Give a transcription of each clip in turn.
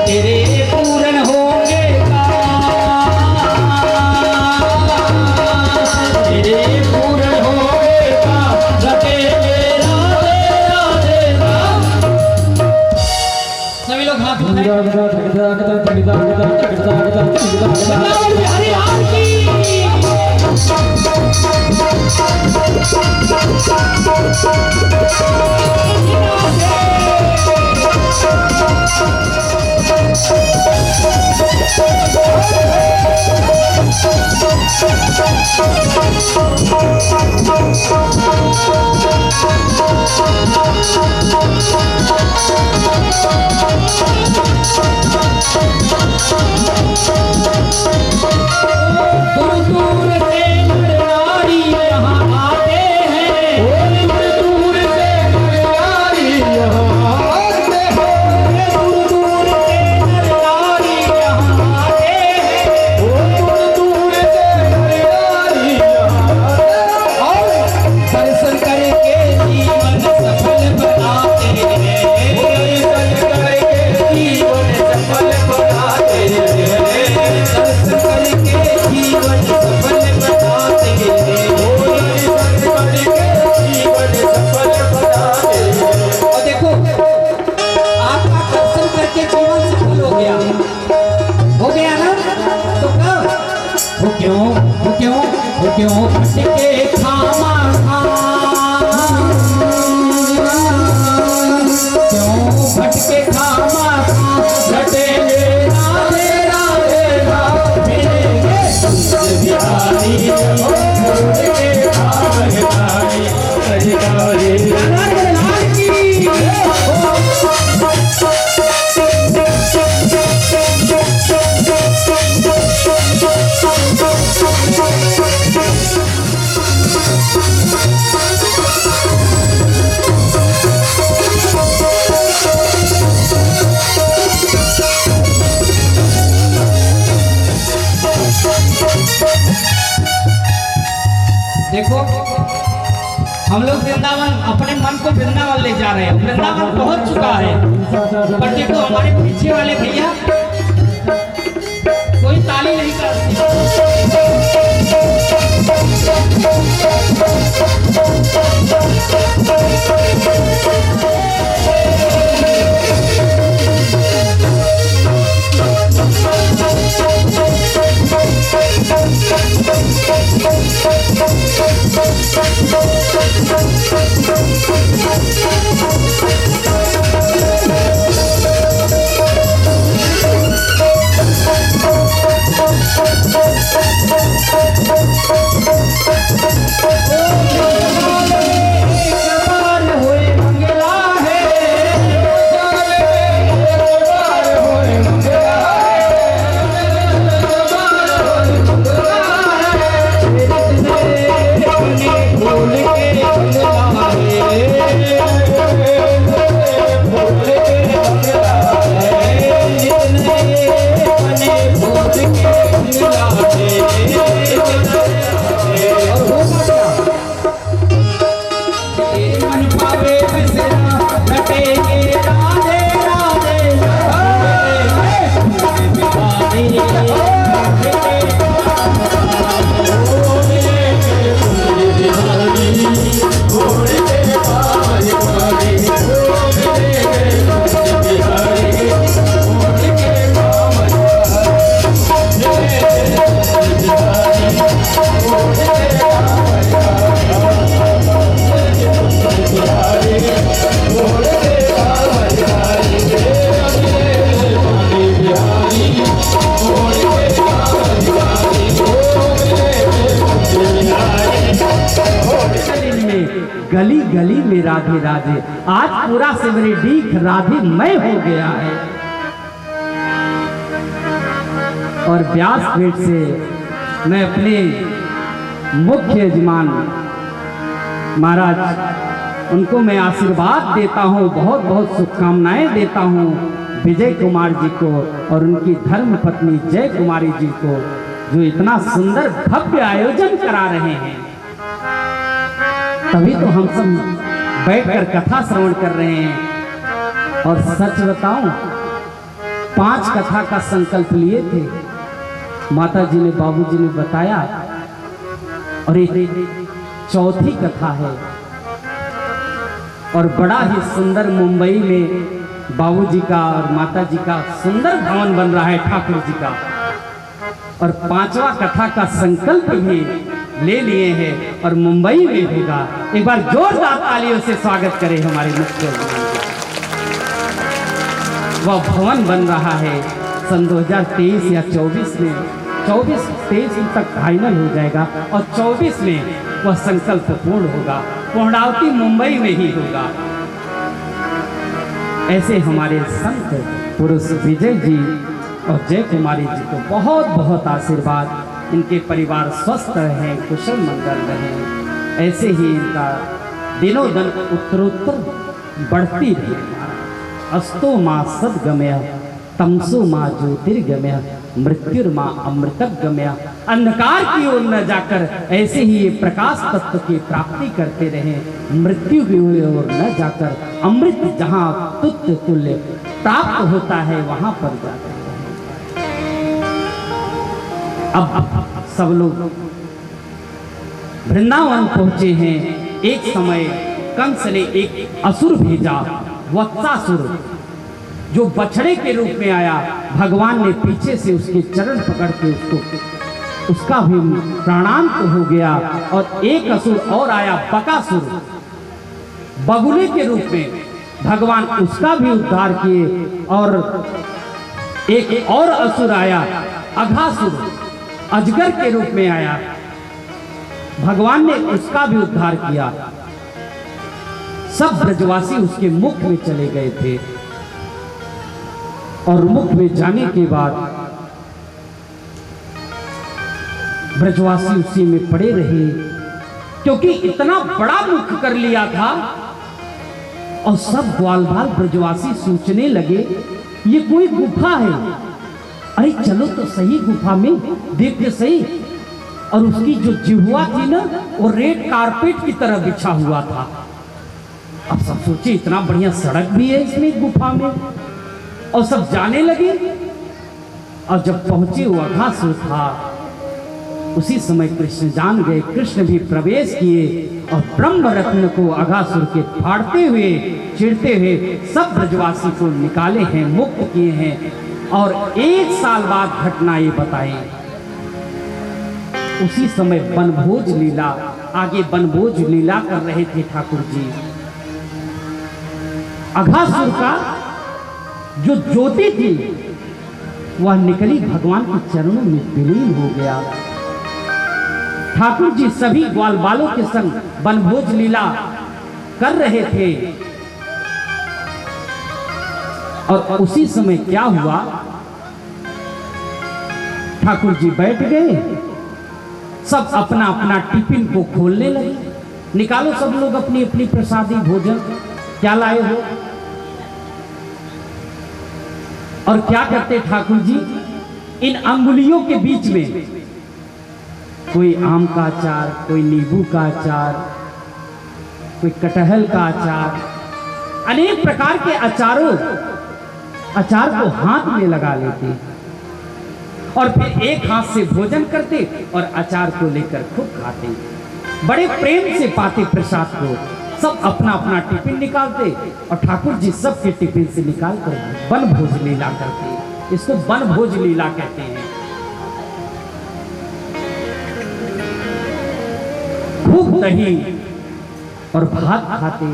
तेरे पूर्ण होंगे तेरे पूर्ण होंगे राधे राधे राम। सभी लोग हाथ उठाएं। हरि राम की क्यों भटके खामा क्यों भटके खामा रटे राधे राधे राम मिलेंगे बिहारी देखो हम लोग वृंदावन अपने मन को वृंदावन ले जा रहे हैं। वृंदावन पहुंच चुका है, पर देखो हमारे पीछे वाले भैया कोई ताली नहीं गली गली में राधे राधे। आज पूरा सिमरी डीख राधे मय हो गया है। और व्यासपीठ से मैं अपने मुख्य यजमान महाराज उनको मैं आशीर्वाद देता हूँ, बहुत बहुत शुभकामनाएं देता हूँ विजय कुमार जी को और उनकी धर्म पत्नी जय कुमारी जी को, जो इतना सुंदर भव्य आयोजन करा रहे हैं। तभी तो हम सब बैठकर कथा श्रवण कर रहे हैं। और सच बताऊं 5 कथा का संकल्प लिए थे। माता जी ने, बाबूजी ने बताया, और एक चौथी कथा है। और बड़ा ही सुंदर मुंबई में बाबूजी का और माता जी का सुंदर भवन बन रहा है ठाकुर जी का। और 5वां कथा का संकल्प भी ले लिए हैं और मुंबई में होगा। एक बार जोरदार तालियों से स्वागत करें हमारे मुख्य मेहमान। वह भवन बन रहा है सन 2023 या 24 में, 24-23 तक फाइनल हो जाएगा और 24 में वह संकल्प पूर्ण होगा। पूर्णावती मुंबई में ही होगा। ऐसे हमारे संत पुरुष विजय जी और जय कुमारी जी को बहुत बहुत आशीर्वाद। इनके परिवार स्वस्थ रहें, कुशल मंगल रहें, ऐसे ही इनका दिनों दिन उत्तरोत्तर बढ़ती रहे। अस्तो माँ सद्गमय, तमसो माँ ज्योतिर्गमय, मृत्युर्मा अमृतगमय। अंधकार की ओर न जाकर ऐसे ही ये प्रकाश तत्व की प्राप्ति करते रहें। मृत्यु की ओर न जाकर अमृत जहाँ तुत्य तुल्य प्राप्त होता है वहां पर जाते हैं। अब सब लोग वृंदावन पहुंचे हैं। एक समय कंस ने एक असुर भेजा, वत्सासुर, जो बछड़े के रूप में आया। भगवान ने पीछे से उसके चरण पकड़ के उसका भी प्राणांत हो गया। और एक असुर और आया, बकासुर, बगुले के रूप में। भगवान उसका भी उद्धार किए। और एक और असुर आया, अघासुर, अजगर के रूप में आया। भगवान ने उसका भी उद्धार किया। सब ब्रजवासी उसके मुख में चले गए थे। और मुख में जाने के बाद ब्रजवासी उसी में पड़े रहे, क्योंकि इतना बड़ा मुख कर लिया था। और सब ग्वाल बाल ब्रजवासी सोचने लगे ये कोई गुफा है। अरे चलो तो सही गुफा में देखते सही। और उसकी जो जिह्वा थी ना, वो रेड कारपेट की तरह बिछा हुआ था। अब सब सोचे इतना बढ़िया सड़क भी है इसमें गुफा में। और सब जाने लगे। और जब पहुंचे वो अघासुर था, उसी समय कृष्ण जान गए। कृष्ण भी प्रवेश किए और ब्रह्म रत्न को अघासुर के फाड़ते हुए, चिढ़ते हुए सब ब्रजवासी को निकाले हैं, मुक्त किए हैं। और 1 साल बाद घटना ये बताई। उसी समय बनभोज लीला, आगे बनभोज लीला कर रहे थे ठाकुर जी। अघासुर का जो ज्योति थी वह निकली, भगवान के चरणों में विलीन हो गया। ठाकुर जी सभी ग्वाल बालों के संग बनभोज लीला कर रहे थे। और उसी समय क्या हुआ, ठाकुर जी बैठ गए। सब अपना अपना टिफिन को खोलने लगे। निकालो सब लोग अपनी अपनी प्रसादी भोजन, क्या लाए हो। और क्या करते ठाकुर जी, इन अंगुलियों के बीच में कोई आम का अचार, कोई नींबू का अचार, कोई कटहल का अचार, अनेक प्रकार के अचार को हाथ में लगा लेते और फिर एक हाथ से भोजन करते और अचार को लेकर खूब खाते। बड़े प्रेम से पाते प्रसाद को। सब अपना अपना टिफिन निकालते और ठाकुर जी सबके टिफिन से निकाल कर बनभोज लीला करते। इसको बनभोज लीला कहते हैं। खूब दही और भात खाते,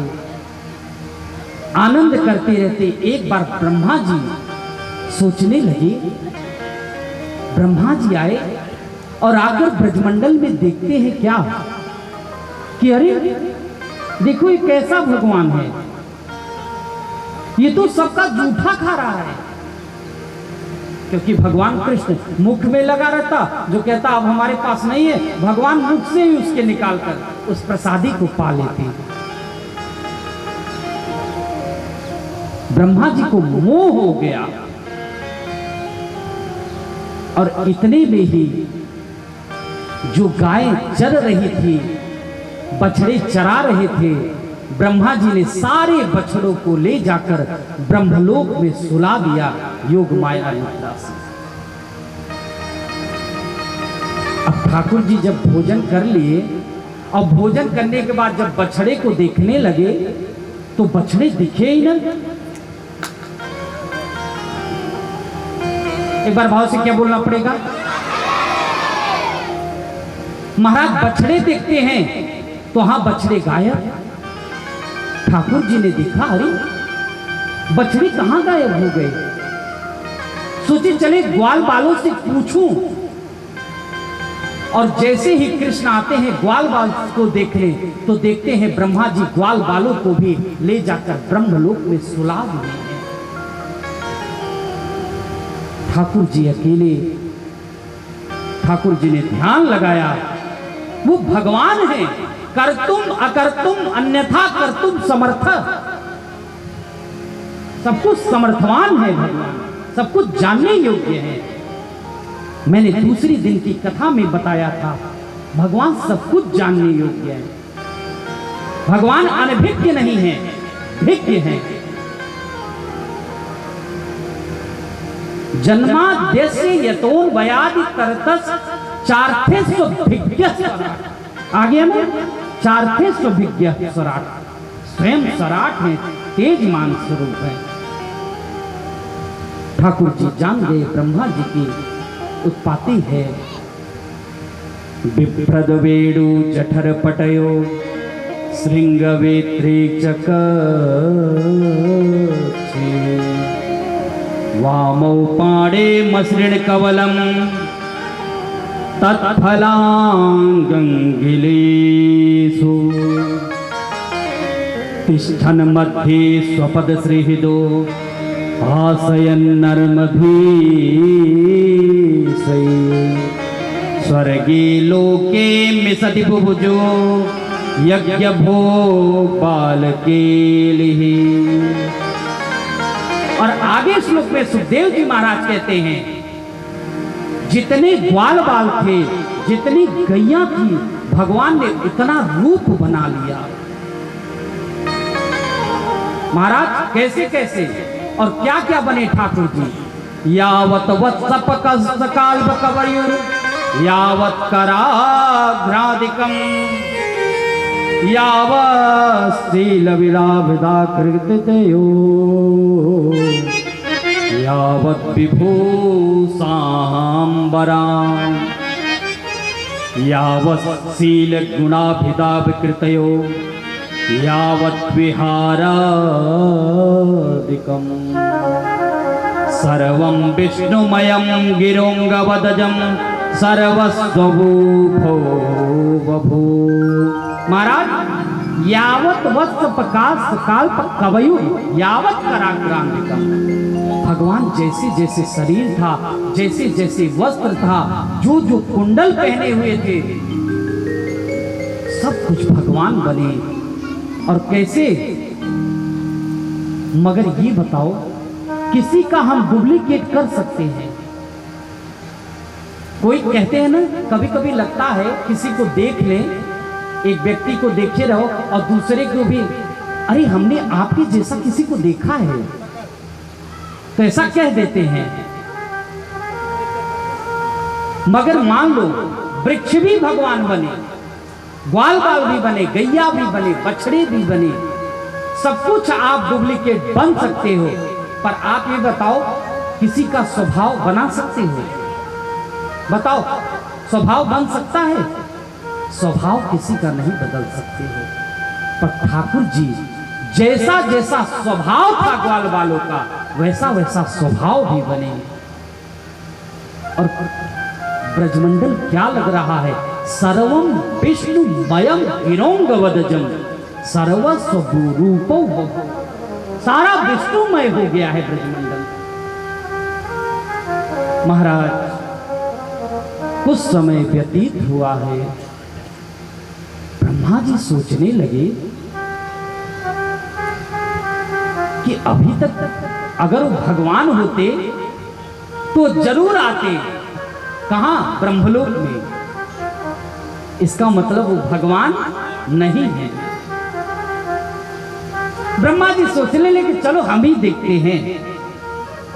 आनंद करते रहते। एक बार ब्रह्मा जी सोचने लगे। ब्रह्मा जी आए और आकर ब्रजमंडल में देखते हैं क्या कि अरे देखो ये कैसा भगवान है, ये तो सबका जूठा खा रहा है। क्योंकि भगवान कृष्ण मुख में लगा रहता, जो कहता अब हमारे पास नहीं है, भगवान मुख से ही उसके निकालकर उस प्रसादी को पा लेते। ब्रह्मा जी को मोह हो गया और इतने में ही जो गाय चर रही थी, बछड़े चरा रहे थे, ब्रह्मा जी ने सारे बछड़ों को ले जाकर ब्रह्मलोक में सुला दिया योग माया निद्रा से। अब ठाकुर जी जब भोजन कर लिए और भोजन करने के बाद जब बछड़े को देखने लगे तो बछड़े दिखे ही ना। एक बार भाव से क्या बोलना पड़ेगा? महाराज बछड़े देखते हैं तो हाँ बछड़े गायब। ठाकुर जी ने देखा अरे बछड़े कहां गायब हो गए। सोचे चले ग्वाल बालों से पूछूं। और जैसे ही कृष्ण आते हैं ग्वाल बाल को देखने तो देखते हैं ब्रह्मा जी ग्वाल बालों को भी ले जाकर ब्रह्मलोक में सुला दिए हैं। ठाकुर जी अकेले, ठाकुर जी ने ध्यान लगाया वो भगवान है, कर्तुम अकर्तुम अन्यथा कर्तुम समर्थ, सब कुछ समर्थवान है भगवान, सब कुछ जानने योग्य है। मैंने दूसरी दिन की कथा में बताया था भगवान सब कुछ जानने योग्य है। भगवान अनभिज्ञ नहीं है, भिज्ञ है। जन्माद्यस्य यतोन्वयादि तरतस् चार्थेष्वभिज्ञ स्वराट्। आगे ना चार्थेष्वभिज्ञ स्वराट्, स्वयं स्वराट है, तेजमान स्वरूप है। ठाकुर जी जान गए ब्रह्मा जी की उत्पत्ति है। बिभ्रद वेणु जठर पटयो श्रृंगवेत्री चकचे वामौ पाणे मसृण कवलम तत्फलांगंगिलेषु तिष्ठन् मध्ये स्वपद श्रीहृदो आशयन्नर्मधीशै स्वर्गे लोके मिसति बुभुजो यज्ञभो बालकेलिः। और आगे श्लोक में सुखदेव जी महाराज कहते हैं जितने ग्वाल बाल थे, जितनी गैया थी, भगवान ने इतना रूप बना लिया। महाराज कैसे कैसे और क्या क्या बने ठाकुर जी? यावत वत्सपकल्प कवयुर यावत कराघ्रादिकम यावस्तील विलाभिदाकृतयो यावत विभूषाम्बरां यावत शील गुणाभिदाकृतयो यावत विहारादिकम सर्वं विष्णुमयं गिरोंगवदजं सर्वस्वभूभो बभू। महाराज यावत वत्सपकाश काल्प कवयु यावत कराग्रांतिकम, भगवान जैसे जैसे शरीर था, जैसे जैसे वस्त्र था, जो जो कुंडल पहने हुए थे, सब कुछ भगवान बने। और कैसे? मगर ये बताओ किसी का हम डुप्लीकेट कर सकते हैं? कोई कहते हैं ना, कभी कभी लगता है किसी को देख लें, एक व्यक्ति को देखे रहो और दूसरे को भी, अरे हमने आपके जैसा किसी को देखा है, तो ऐसा कह देते हैं। मगर मान लो वृक्ष भी भगवान बने, ग्वाल बाल भी बने, गैया भी बने, बछड़े भी बने, सब कुछ आप डुप्लीकेट बन सकते हो। पर आप ये बताओ किसी का स्वभाव बना सकते हो? बताओ स्वभाव बन सकता है? स्वभाव किसी का नहीं बदल सकते हो। पर ठाकुर जी जैसा जैसा स्वभाव था ग्वाल बालों का, वैसा वैसा स्वभाव भी बने। और ब्रजमंडल क्या लग रहा है? सर्वम विष्णुमयं गिरोंगवदजं सर्वस्वरूपो बभू। सारा विष्णुमय हो गया है ब्रजमंडल। महाराज कुछ समय व्यतीत हुआ है, ब्रह्मा जी सोचने लगे कि अभी तक अगर वो भगवान होते तो जरूर आते। कहां? ब्रह्मलोक में। इसका मतलब वो भगवान नहीं है। ब्रह्मा जी सोचने लगे चलो हम ही देखते हैं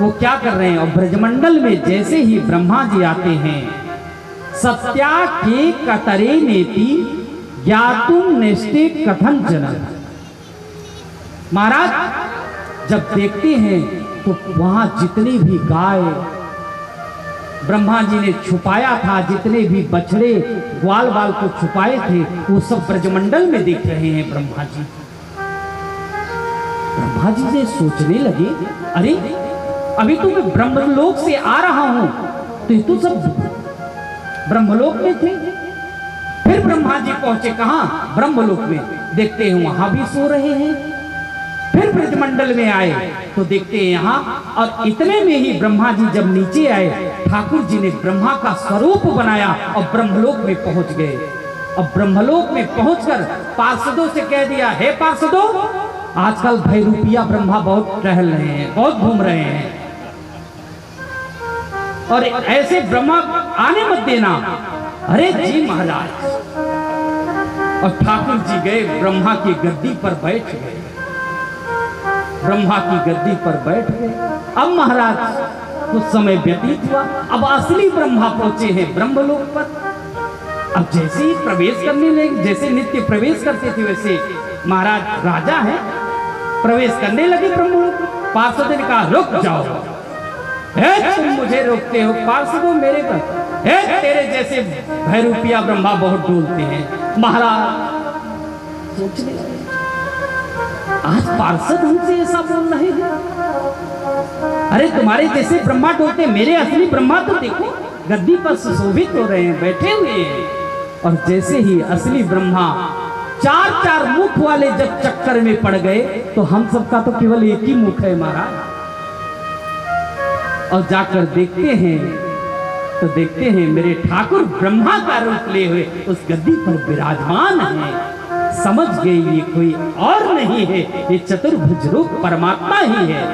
वो क्या कर रहे हैं। और ब्रजमंडल में जैसे ही ब्रह्मा जी आते हैं, सत्या के कतरे नेति ज्ञातुम नेष्टे कथन जनन। महाराज जब देखते हैं तो वहां जितनी भी गाय ब्रह्मा जी ने छुपाया था, जितने भी बछड़े ग्वाल बाल को छुपाए थे, वो सब ब्रजमंडल में देख रहे हैं ब्रह्मा जी। ब्रह्मा जी से सोचने लगे अरे अभी तो मैं ब्रह्मलोक से आ रहा हूं, तो ये तो सब ब्रह्मलोक में थे। फिर ब्रह्मा जी पहुंचे कहां? ब्रह्मलोक में। देखते हैं वहां भी सो रहे हैं। फिर ब्रजमंडल में आए तो देखते हैं यहाँ, और इतने में ही ब्रह्मा जी जब नीचे आए, ठाकुर जी ने ब्रह्मा का स्वरूप बनाया और ब्रह्मलोक में पहुंच गए। और ब्रह्मलोक में पहुंचकर पार्षदों से कह दिया, हे पार्षदों, आजकल भैरूपिया ब्रह्मा बहुत टहल रहे हैं, बहुत घूम रहे हैं, और ऐसे ब्रह्मा आने मत देना। अरे जी महाराज। और ठाकुर जी गए ब्रह्मा की गद्दी पर बैठ गए, ब्रह्मा की गद्दी पर बैठ गए। अब महाराज कुछ समय व्यतीत हुआ, अब असली ब्रह्मा पहुंचे हैं ब्रह्मलोक पर। अब जैसे ही प्रवेश करने लगे, जैसे नित्य प्रवेश करते थे वैसे महाराज राजा हैं, प्रवेश करने लगे ब्रह्मलोक। पार्षद ने कहा रुक जाओ, तुम मुझे रोकते हो? पार्षदों मेरे पर तेरे जैसे भैरूपिया ब्रह्मा बहुत डोलते हैं। महाराज सोचने लगे आज पार्षद हमसे ऐसा बोल रहे हैं। अरे तुम्हारे जैसे ब्रह्मा डोलते, मेरे असली ब्रह्मा तो देखो गद्दी पर सुशोभित हो रहे हैं, बैठे हुए हैं। और जैसे ही असली ब्रह्मा चार चार मुख वाले जब चक्कर में पड़ गए, तो हम सबका तो केवल एक ही मुख है महाराज। और जाकर देखते हैं तो देखते हैं मेरे ठाकुर ब्रह्मा का रूप ले हुए उस गद्दी पर विराजमान है। समझ गए ये कोई और नहीं है, ये चतुर्भुज रूप परमात्मा ही है,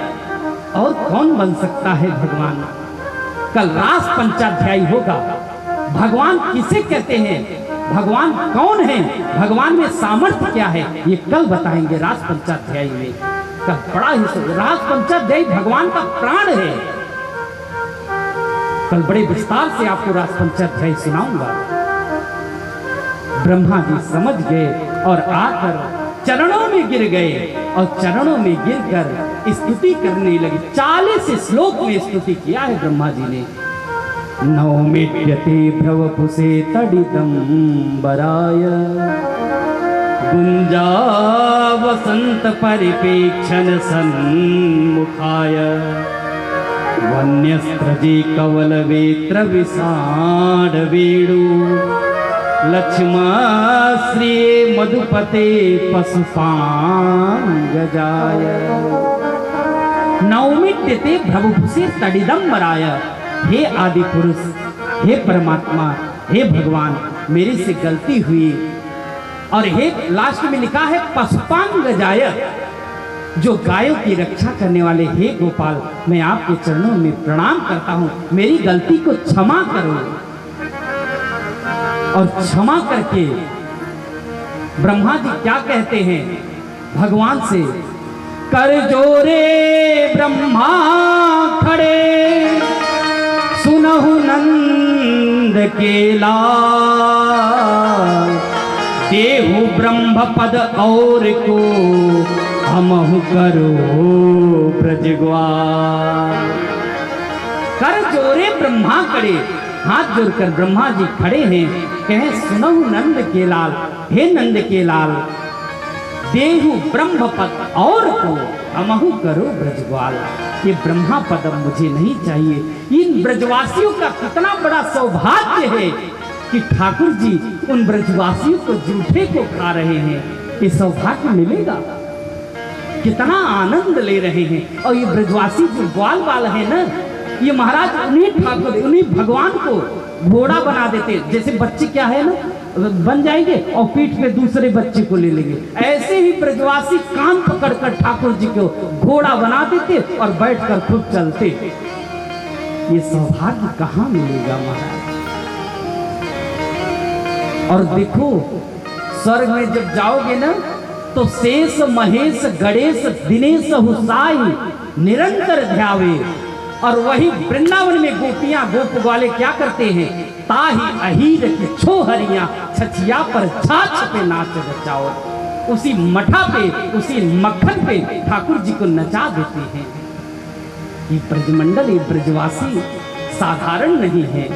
और कौन बन सकता है भगवान। कल रास पंचाध्यायी होगा। भगवान किसे कहते हैं, भगवान कौन है, भगवान में सामर्थ्य क्या है, ये कल बताएंगे रास पंचाध्यायी में। कल बड़ा ही रास पंचाध्यायी भगवान का प्राण है। कल बड़े विस्तार से आपको रास पंचाध्यायी सुनाऊंगा। ब्रह्मा जी समझ गए और आकर चरणों में गिर गए, और चरणों में गिरकर स्तुति करने लगे। 40 श्लोक में स्तुति किया है ब्रह्मा जी ने। नौमित्यते भ्रवपुषे तडितं वराय गुंजा वसंत परिपेक्षण सन्मुखाय वन्यस्त्रजे कवल वेत्र विषाण वेणु लक्ष्मश्री मधुपते पशुपांगजाय नौमित्यते भ्रवपुषे तडिदं वराय। हे आदि पुरुष, हे परमात्मा, हे भगवान, मेरे से गलती हुई। और हे लास्ट में लिखा है पशुपांगजाय, जो गायों की रक्षा करने वाले, हे गोपाल, मैं आपके चरणों में प्रणाम करता हूं, मेरी गलती को क्षमा करो। और क्षमा करके ब्रह्मा जी क्या कहते हैं भगवान से, कर जोरे ब्रह्मा खड़े सुनहु नंद के लाल, देहु ब्रह्म पद और को हमहु करो ब्रजग्वाल। कर जोरे ब्रह्मा खड़े, हाथ जोड़कर ब्रह्मा जी खड़े हैं, कहें सुनहु नंद के लाल, हे नंद के लाल, देहु ब्रह्म पद और को हमहु करो ब्रजग्वाल। ये ब्रह्मा पद मुझे नहीं चाहिए। इन ब्रजवासियों का कितना बड़ा सौभाग्य है कि ठाकुर जी उन ब्रजवासियों को जूठे को खा रहे हैं। ये सौभाग्य मिलेगा, कितना आनंद ले रहे हैं। और ये ब्रजवासी जो ग्वाल वाल है ना, ये महाराज उन्हीं ठाकुर, उन्हीं भगवान को घोड़ा बना देते। जैसे बच्चे क्या है ना, बन जाएंगे और पीठ पे दूसरे बच्चे को ले लेंगे, ऐसे ही ब्रजवासी कान पकड़कर ठाकुर जी को घोड़ा बना देते और बैठकर खूब चलते। ये सौभाग्य कहाँ मिलेगा महाराज। और देखो स्वर्ग में जब जाओगे ना, तो शेष महेश गणेश दिनेश हुसाई निरंतर ध्यावे। और वही वृंदावन में गोपियां गोप ग्वाले क्या करते हैं, ताही अहीर की छोहरियां छछिया पर छाछ पे नाच नचाओ। उसी मठा पे, उसी मक्खन पे ठाकुर जी को नचा देते हैं। ये ब्रजमंडल, ये ब्रजवासी साधारण नहीं है।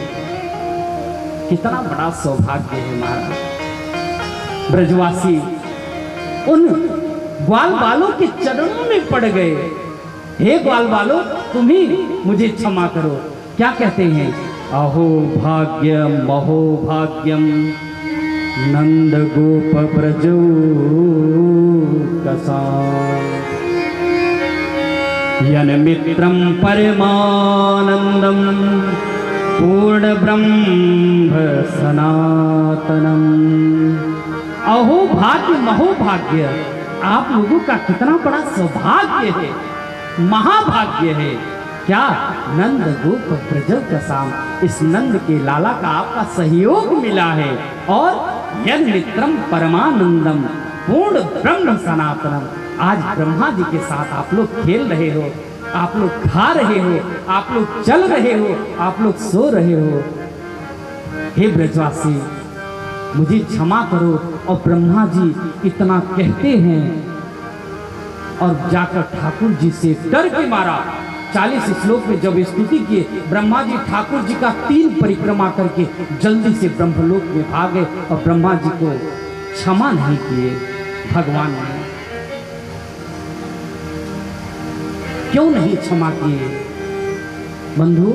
कितना बड़ा सौभाग्य है महाराज। ब्रजवासी उन ग्वाल बालों के चरणों में पड़ गए। हे ग्वाल बालों, तुम ही मुझे क्षमा करो। क्या कहते हैं, अहो भाग्यम अहो भाग्यम नंद गोप ब्रजो कसाम यन मित्रम परमानंदम पूर्ण ब्रह्म सनातनम। अहो भाग्य महो भाग्य, आप लोगों का कितना बड़ा सौभाग्य है, महाभाग्य है। क्या, नंद गोप ब्रज कसाम, इस नंद के लाला का आपका सहयोग मिला है। और यन मित्रम परमानंदम पूर्ण ब्रह्म सनातनम, आज ब्रह्मा जी के साथ आप लोग खेल रहे हो, आप लोग खा रहे हो, आप लोग चल रहे हो, आप लोग सो रहे हो। हे ब्रजवासी, मुझे क्षमा करो। और ब्रह्मा जी इतना कहते हैं और जाकर ठाकुर जी से डर के मारा 40 श्लोक में जब स्तुति किए, ब्रह्मा जी ठाकुर जी का 3 परिक्रमा करके जल्दी से ब्रह्मलोक में भागे और ब्रह्मा जी को क्षमा नहीं किए। भगवान ने क्यों नहीं क्षमा किए? बंधु,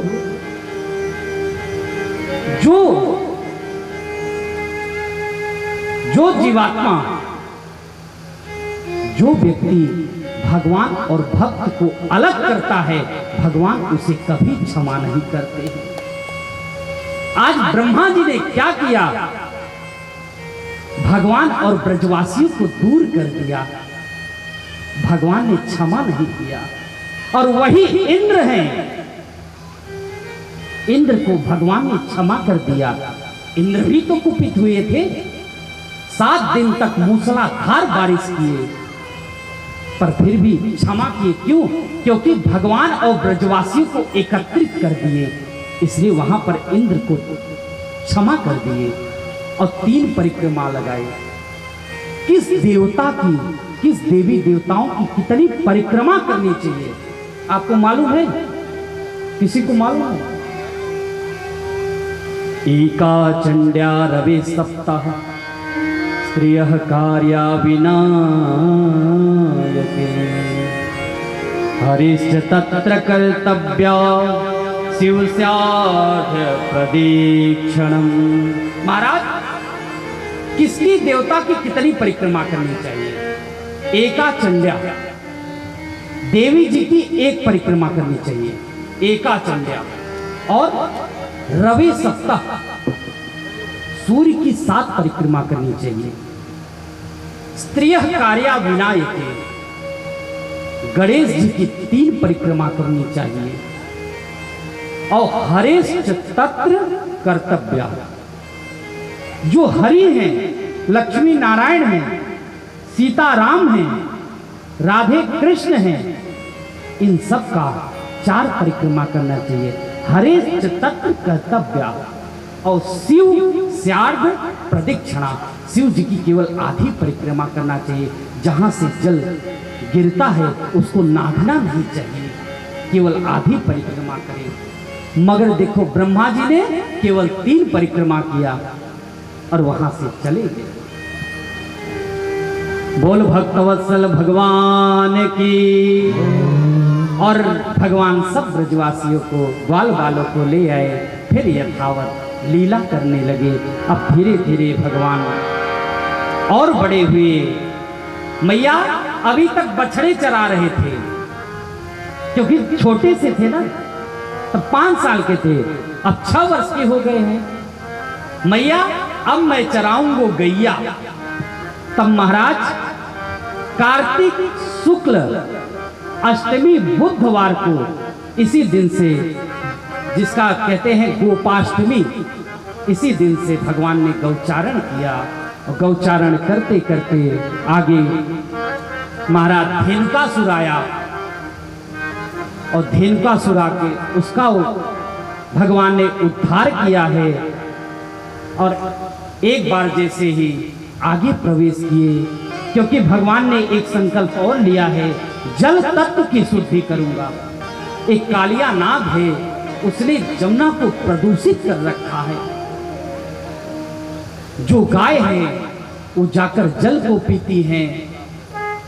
जो जीवात्मा, जो व्यक्ति भगवान और भक्त को अलग करता है, भगवान उसे कभी क्षमा नहीं करते। आज ब्रह्मा जी ने क्या किया, भगवान और ब्रजवासियों को दूर कर दिया। भगवान ने क्षमा नहीं किया। और वही इंद्र हैं, इंद्र को भगवान ने क्षमा कर दिया। इंद्र भी तो कुपित हुए थे, 7 दिन तक मूसलाधार बारिश किए, पर फिर भी क्षमा किए। क्यों? क्योंकि भगवान और ब्रजवासियों को एकत्रित कर दिए, इसलिए वहां पर इंद्र को क्षमा कर दिए और 3 परिक्रमा लगाई। किस देवता की, किस देवी देवताओं की कितनी परिक्रमा करनी चाहिए, आपको मालूम है? किसी को मालूम है? एका चंड्या रवि सप्ताह स्त्रियः कार्या विनायके हरिश्च तत्र कर्तव्या शिवस्यार्थ प्रदीक्षणम। महाराज, किसकी देवता की कितनी परिक्रमा करनी चाहिए? एका चंड्या, देवी जी की 1 परिक्रमा करनी चाहिए, एका चंड्या। और रवि सप्ताह, सूर्य की 7 परिक्रमा करनी चाहिए। स्त्रियः कार्या विनायके, गणेश जी की 3 परिक्रमा करनी चाहिए। और हरेश्च तत्र कर्तव्या, जो हरि हैं, लक्ष्मी नारायण हैं, सीताराम हैं, राधे कृष्ण हैं, इन सब का 4 परिक्रमा करना चाहिए। हरेश्च तत्र कर्तव्या। और शिव स्यार्ध प्रदक्षिणा, शिव जी की केवल आधी परिक्रमा करना चाहिए। जहां से जल गिरता है उसको नागना नहीं चाहिए, केवल आधी परिक्रमा करें। मगर देखो, ब्रह्मा जी ने केवल 3 परिक्रमा किया और वहां से चले गए। बोल भक्तवत्सल भगवान की। और भगवान सब ब्रजवासियों को, ग्वाल बालों को ले आए, फिर यथावत लीला करने लगे। अब धीरे धीरे भगवान और बड़े हुए। मैया अभी तक बछड़े चरा रहे थे, क्योंकि छोटे से थे ना, तब 5 साल के थे, अब 6 वर्ष के हो गए हैं। मैया अब मैं चराऊंगो गैया। तब महाराज कार्तिक शुक्ल अष्टमी बुधवार को, इसी दिन से, जिसका कहते हैं गोपाष्टमी, इसी दिन से भगवान ने गौचारण किया। गौचारण करते करते आगे महाराज धेनुकासुर आया और धेनुकासुर आके उसका भगवान ने उद्धार किया है। और एक बार जैसे ही आगे प्रवेश किए, क्योंकि भगवान ने एक संकल्प और लिया है, जल तत्व की शुद्धि करूंगा। एक कालिया नाग है, उसने जमुना को प्रदूषित कर रखा है। जो गाय है वो जाकर जल को पीती है,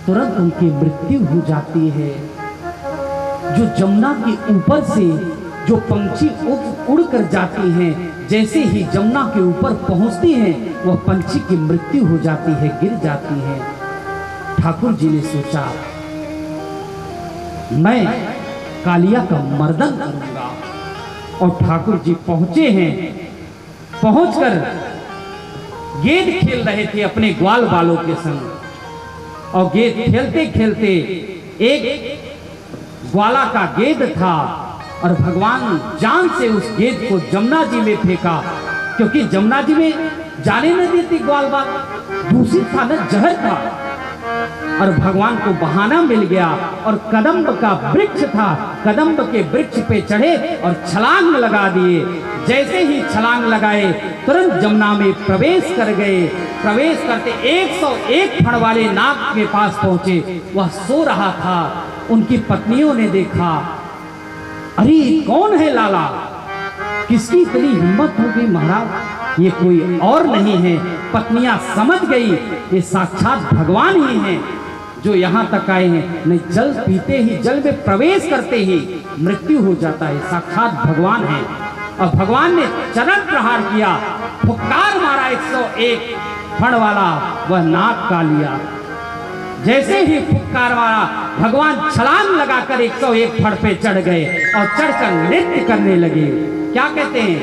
तुरंत उनकी मृत्यु हो जाती है। जो जमुना के ऊपर से जो पंछी उड़कर जाती हैं, जैसे ही जमुना के ऊपर पहुंचती हैं, वह पंछी की मृत्यु हो जाती है, गिर जाती है। ठाकुर जी ने सोचा मैं कालिया का मर्दन करूंगा। और ठाकुर जी पहुंचे हैं, पहुंचकर गेंद खेल रहे थे अपने ग्वाल बालों के संग। और गेंद खेलते खेलते एक ग्वाला का गेंद था और भगवान जान से उस गेंद को जमुना जी में फेंका, क्योंकि जमुना जी में जाने न देती ग्वाल बाल, दूषित था न, जहर था। और भगवान को बहाना मिल गया और कदम्ब का वृक्ष था, कदम्ब के वृक्ष पे चढ़े और छलांग लगा दिए। जैसे ही छलांग लगाए तुरंत जमुना में प्रवेश कर गए। प्रवेश करते 101 फण वाले नाग के पास पहुंचे। वह सो रहा था। उनकी पत्नियों ने देखा, अरे कौन है लाला, किसकी इतनी हिम्मत हो गई महाराज, ये कोई और नहीं है। पत्नियां समझ गई ये साक्षात भगवान ही हैं जो यहाँ तक आए हैं। नहीं, जल पीते ही, जल में प्रवेश करते ही मृत्यु हो जाता है, साक्षात भगवान है। और भगवान ने चरण प्रहार किया, फुक्कार मारा 101 फण वाला वह नाग कालिया। जैसे ही फुक्कार मारा, भगवान छलांग लगाकर 101 फण पे चढ़ गए और चढ़कर नृत्य करने लगे। क्या कहते हैं,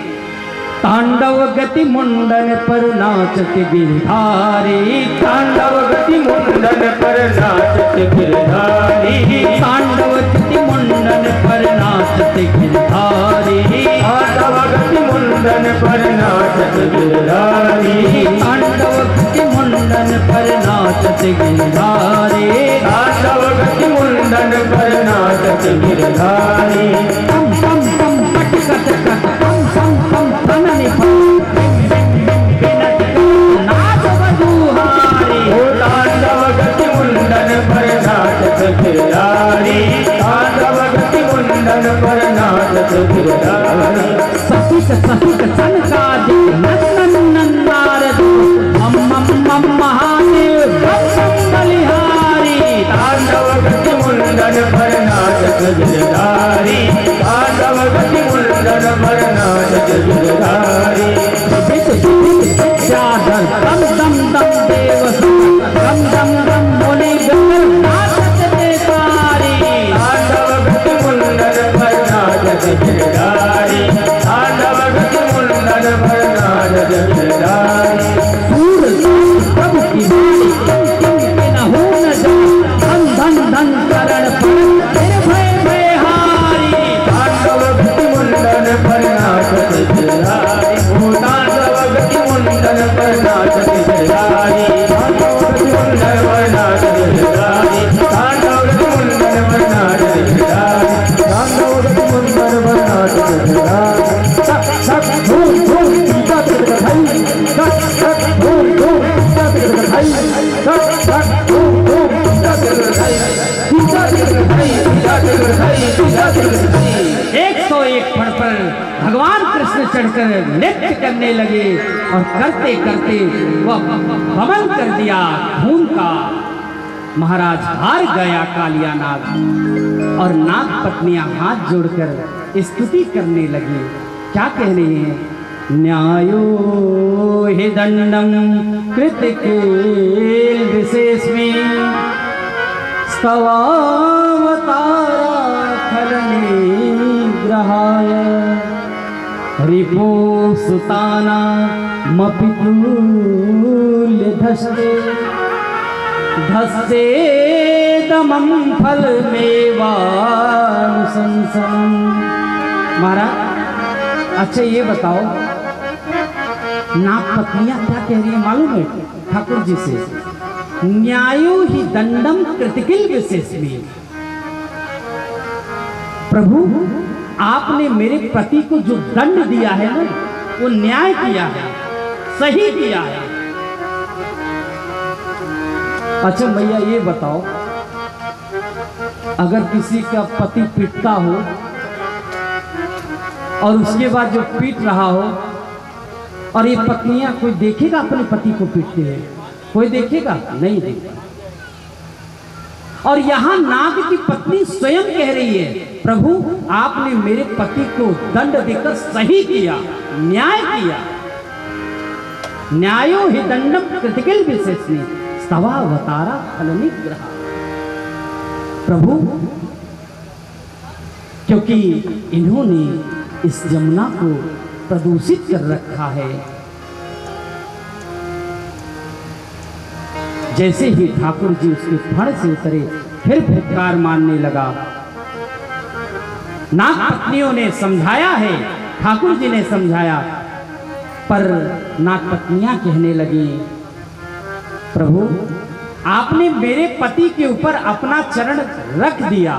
तांडव गति मुंडन पर नाचत गिरधारी, तांडव गति मुंडन पर नाचत गिरधारी, तांडव गति मुंडन पर नाचत गिरधारी, तांडव गति मुंडन पर नाचत गिरधारी, तांडव गति मुंडन पर नाचत गिरधारी, तांडव गति मुंडन पर नाचत गिरधारी। तम तम तम पटकट कट तम तम तम तननि नाच बधुहारी। तांडव गति मुंडन पर नाचत गिरधारी, तांडव गति मुंडन पर नाचत गिरधारी। सहित सहित सनकाद नंदन नंदारद मम मम मम महादेव बम बलिहारी। तांडव गति मुंडन पर नाचत गिरधारी, तांडव गति मुंडन पर नाचत गिरधारी। विद्याधर दम दम दम देव दम दम दम बोले गंगर नाचत देकारी। तांडव गति मुंडन पर नाचत गिरधारी, तांडव गति मुंडन पर नाचत गिरधारी। सूर प्रभु की वाणी किम के न हो न जाए, धन धन धन करण परण निर्भय भयहारी। तांडव गति मुंडन पर नाचत गिरधारी, तांडव गति मुंडन पर नाचत गिरधारी, तांडव गति मुंडन पर नाचत गिरधारी, तांडव गति मुंडन पर नाचत गिरधारी, तांडव गति मुंडन पर नाचत गिरधारी। सक सक धूम धूम सीता तिरकठाई, सक सक धूम धूम सीता तिरकठाई, सक सक धूम धूम सीता तिरकठाई, सीता तिरकठाई, सीता तिरकठाई, सीता तिरकठाई। 101 फण पर भगवान कृष्ण चढ़कर नृत्य करने लगे और करते करते वह भवन कर दिया खून का। महाराज हार गया कालिया नाग और नाग पत्नियां हाथ जोड़कर स्तुति करने लगी। क्या कह रही हैं, न्यायो हि दंडम कृतिकेल विशेष में स्तवावतारा खलने ग्रहाय रिपो सुताना मपितुल्य धस्ते धस्ते दमम फल मेवानुशंसनम। महाराज अच्छा ये बताओ, नाग पत्नियां क्या कह रही है मालूम है ठाकुर जी से? न्यायो ही दंडम कृतिकिल विशेष में। प्रभु आपने मेरे पति को जो दंड दिया है ना, वो न्याय किया है, सही किया है। अच्छा भैया ये बताओ, अगर किसी का पति पीटता हो और उसके बाद जो पीट रहा हो और ये पत्नियां, कोई देखेगा अपने पति को पीटते हुए? कोई देखेगा? नहीं देखेगा। और यहां नाग की पत्नी स्वयं कह रही है, प्रभु आपने मेरे पति को दंड देकर सही किया, न्याय किया। न्यायो हि दंडम कृतिकिल विशेषी स्तवावतारा फल निग्रह। प्रभु क्योंकि इन्होंने इस जमुना को प्रदूषित कर रखा है। जैसे ही ठाकुर जी उसके फण से उतरे, फिर फुटकार मारने लगा। नाग पत्नियों ने समझाया है, ठाकुर जी ने समझाया, पर नाग पत्नियां कहने लगी, प्रभु आपने मेरे पति के ऊपर अपना चरण रख दिया,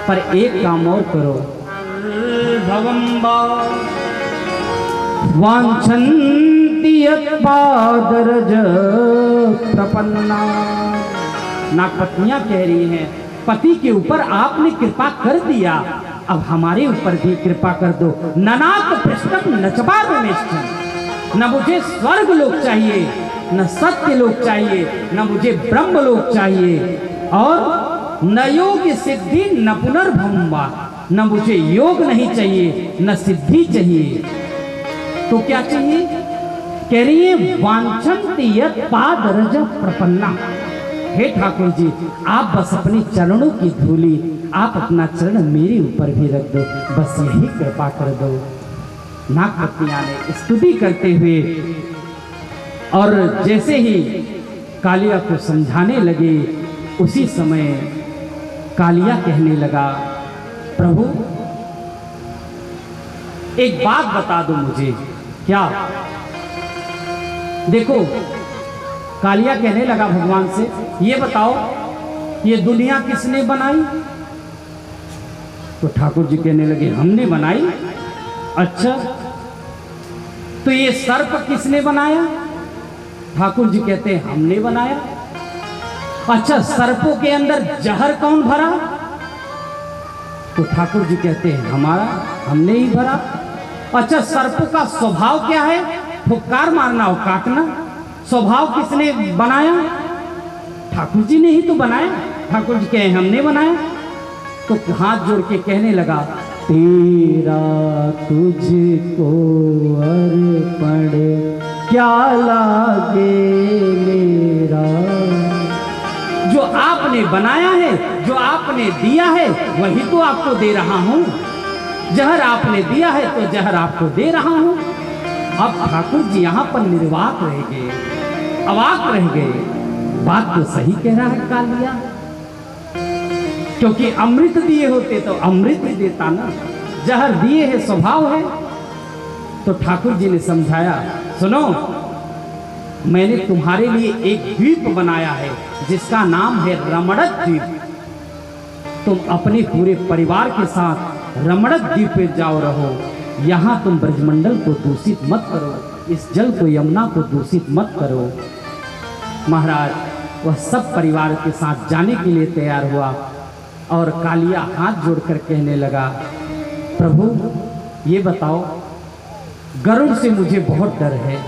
पर एक काम और करो, भवम्बा वांछन्ति यत्पादरज प्रपन्ना। नाग पत्नियां कह रही हैं, पति के ऊपर आपने कृपा कर दिया, अब हमारे ऊपर भी कृपा कर दो। ननाक पृष्ठम नचबार विमेष्ठम। न मुझे स्वर्ग लोक चाहिए, न सत्य लोक चाहिए, न मुझे ब्रह्म लोक चाहिए, और न योग सिद्धि न पुनर्भवम्बा। न मुझे योग नहीं चाहिए, न सिद्धि चाहिए, तो क्या चाहिए? कह रही है वांछन्ति यत्पादरज प्रपन्ना। हे ठाकुर जी, आप बस अपने चरणों की धूली, आप अपना चरण मेरे ऊपर भी रख दो, बस यही कृपा कर दो। नाग पत्नियां ने स्तुति करते हुए, और जैसे ही कालिया को समझाने लगे, उसी समय कालिया कहने लगा, प्रभु एक बात बता दो मुझे। क्या? देखो कालिया कहने लगा भगवान से, ये बताओ ये दुनिया किसने बनाई? तो ठाकुर जी कहने लगे, हमने बनाई। अच्छा, तो ये सर्प किसने बनाया? ठाकुर जी कहते हैं हमने बनाया। अच्छा, सर्पों के अंदर जहर कौन भरा? तो ठाकुर जी कहते हैं हमने ही भरा। अच्छा, सर्पों का स्वभाव क्या है? फुफकार मारना और काटना। स्वभाव किसने बनाया? ठाकुर जी ने ही तो बनाया। ठाकुर जी कहे हमने बनाया। तो हाथ जोड़ के कहने लगा, तेरा तुझको अर्पण क्या लागे मेरा। जो आपने बनाया है, जो आपने दिया है, वही तो आपको दे रहा हूं। जहर आपने दिया है तो जहर आपको दे रहा हूं। अब ठाकुर जी यहां पर निर्वाक रह गए, अवाक रह गए। बात तो सही कह रहा है कालिया, क्योंकि अमृत दिए होते तो अमृत ही देता ना, जहर दिए है स्वभाव है। तो ठाकुर जी ने समझाया, सुनो, मैंने तुम्हारे लिए एक द्वीप बनाया है जिसका नाम है रमणक द्वीप। तुम अपने पूरे परिवार के साथ रमणक द्वीप पे जाओ रहो। यहाँ तुम ब्रजमंडल को दूषित मत करो, इस जल को, यमुना को दूषित मत करो। महाराज वह सब परिवार के साथ जाने के लिए तैयार हुआ, और कालिया हाथ जोड़कर कहने लगा, प्रभु ये बताओ, गरुड़ से मुझे बहुत डर है,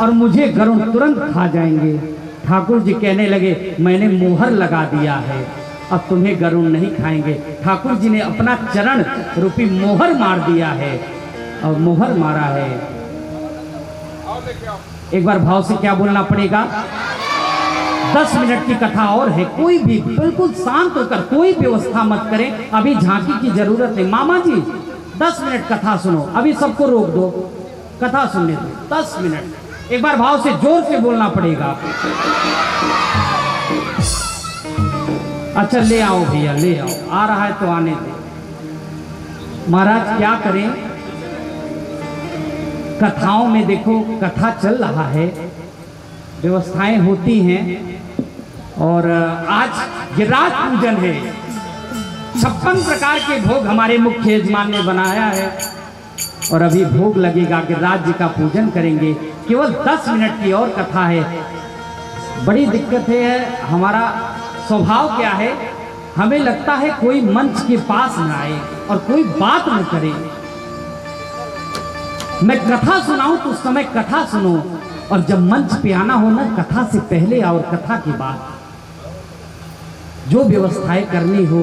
और मुझे गरुड़ तुरंत खा जाएंगे। ठाकुर जी कहने लगे, मैंने मोहर लगा दिया है, अब तुम्हें गरुड़ नहीं खाएंगे। ठाकुर जी ने अपना चरण रूपी मोहर मार दिया है, और मोहर मारा है। एक बार भाव से क्या बोलना पड़ेगा? 10 मिनट की कथा और है, कोई भी बिल्कुल शांत होकर कोई व्यवस्था मत करें, अभी झांकी की जरूरत है। मामा जी 10 मिनट कथा सुनो, अभी सबको रोक दो, कथा सुनने दो 10 मिनट। एक बार भाव से जोर से बोलना पड़ेगा। अच्छा ले आओ भैया, ले आओ, आ रहा है तो आने दो। महाराज क्या करें, कथाओं में देखो, कथा चल रहा है, व्यवस्थाएं होती हैं, और आज गिरिराज पूजन है। 56 प्रकार के भोग हमारे मुख्य यजमान ने बनाया है, और अभी भोग लगेगा, गिरिराज जी का पूजन करेंगे। केवल 10 मिनट की और कथा है। बड़ी दिक्कत है, हमारा स्वभाव क्या है, हमें लगता है कोई मंच के पास न आए और कोई बात न करे। मैं कथा सुनाऊं तो उस समय कथा सुनो, और जब मंच पे आना हो ना, कथा से पहले और कथा के बाद जो व्यवस्थाएं करनी हो,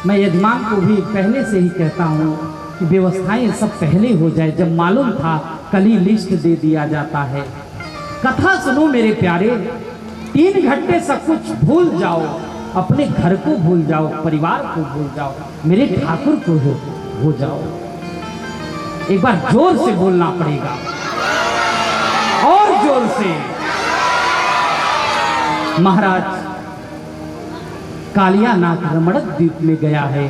मैं यजमान को भी पहले से ही कहता हूं कि व्यवस्थाएं सब पहले हो जाए। जब मालूम था कल ही लिस्ट दे दिया जाता है। कथा सुनो मेरे प्यारे, 3 घंटे सब कुछ भूल जाओ, अपने घर को भूल जाओ, परिवार को भूल जाओ, मेरे ठाकुर को हो जाओ। एक बार जोर से बोलना पड़ेगा, और जोर से। महाराज कालियानाथ रमणक द्वीप में गया है,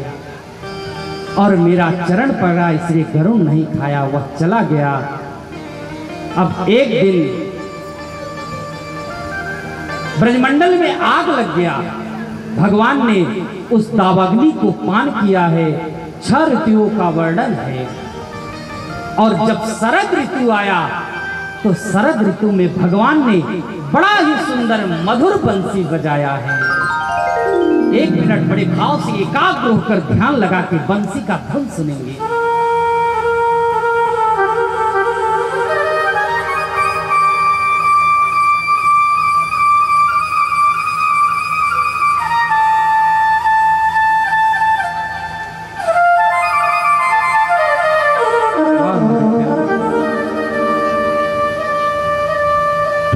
और मेरा चरण पड़ा, इसलिए गरुण नहीं खाया, वह चला गया। अब एक दिन ब्रजमंडल में आग लग गया। भगवान ने उस दावाग्नि को पान किया है। 6 ऋतुओं का वर्णन है, और जब शरद ऋतु आया तो शरद ऋतु में भगवान ने बड़ा ही सुंदर मधुर बंसी बजाया है। 1 मिनट बड़े भाव से एकाग्र होकर ध्यान लगा के बंसी का धुन सुनेंगे।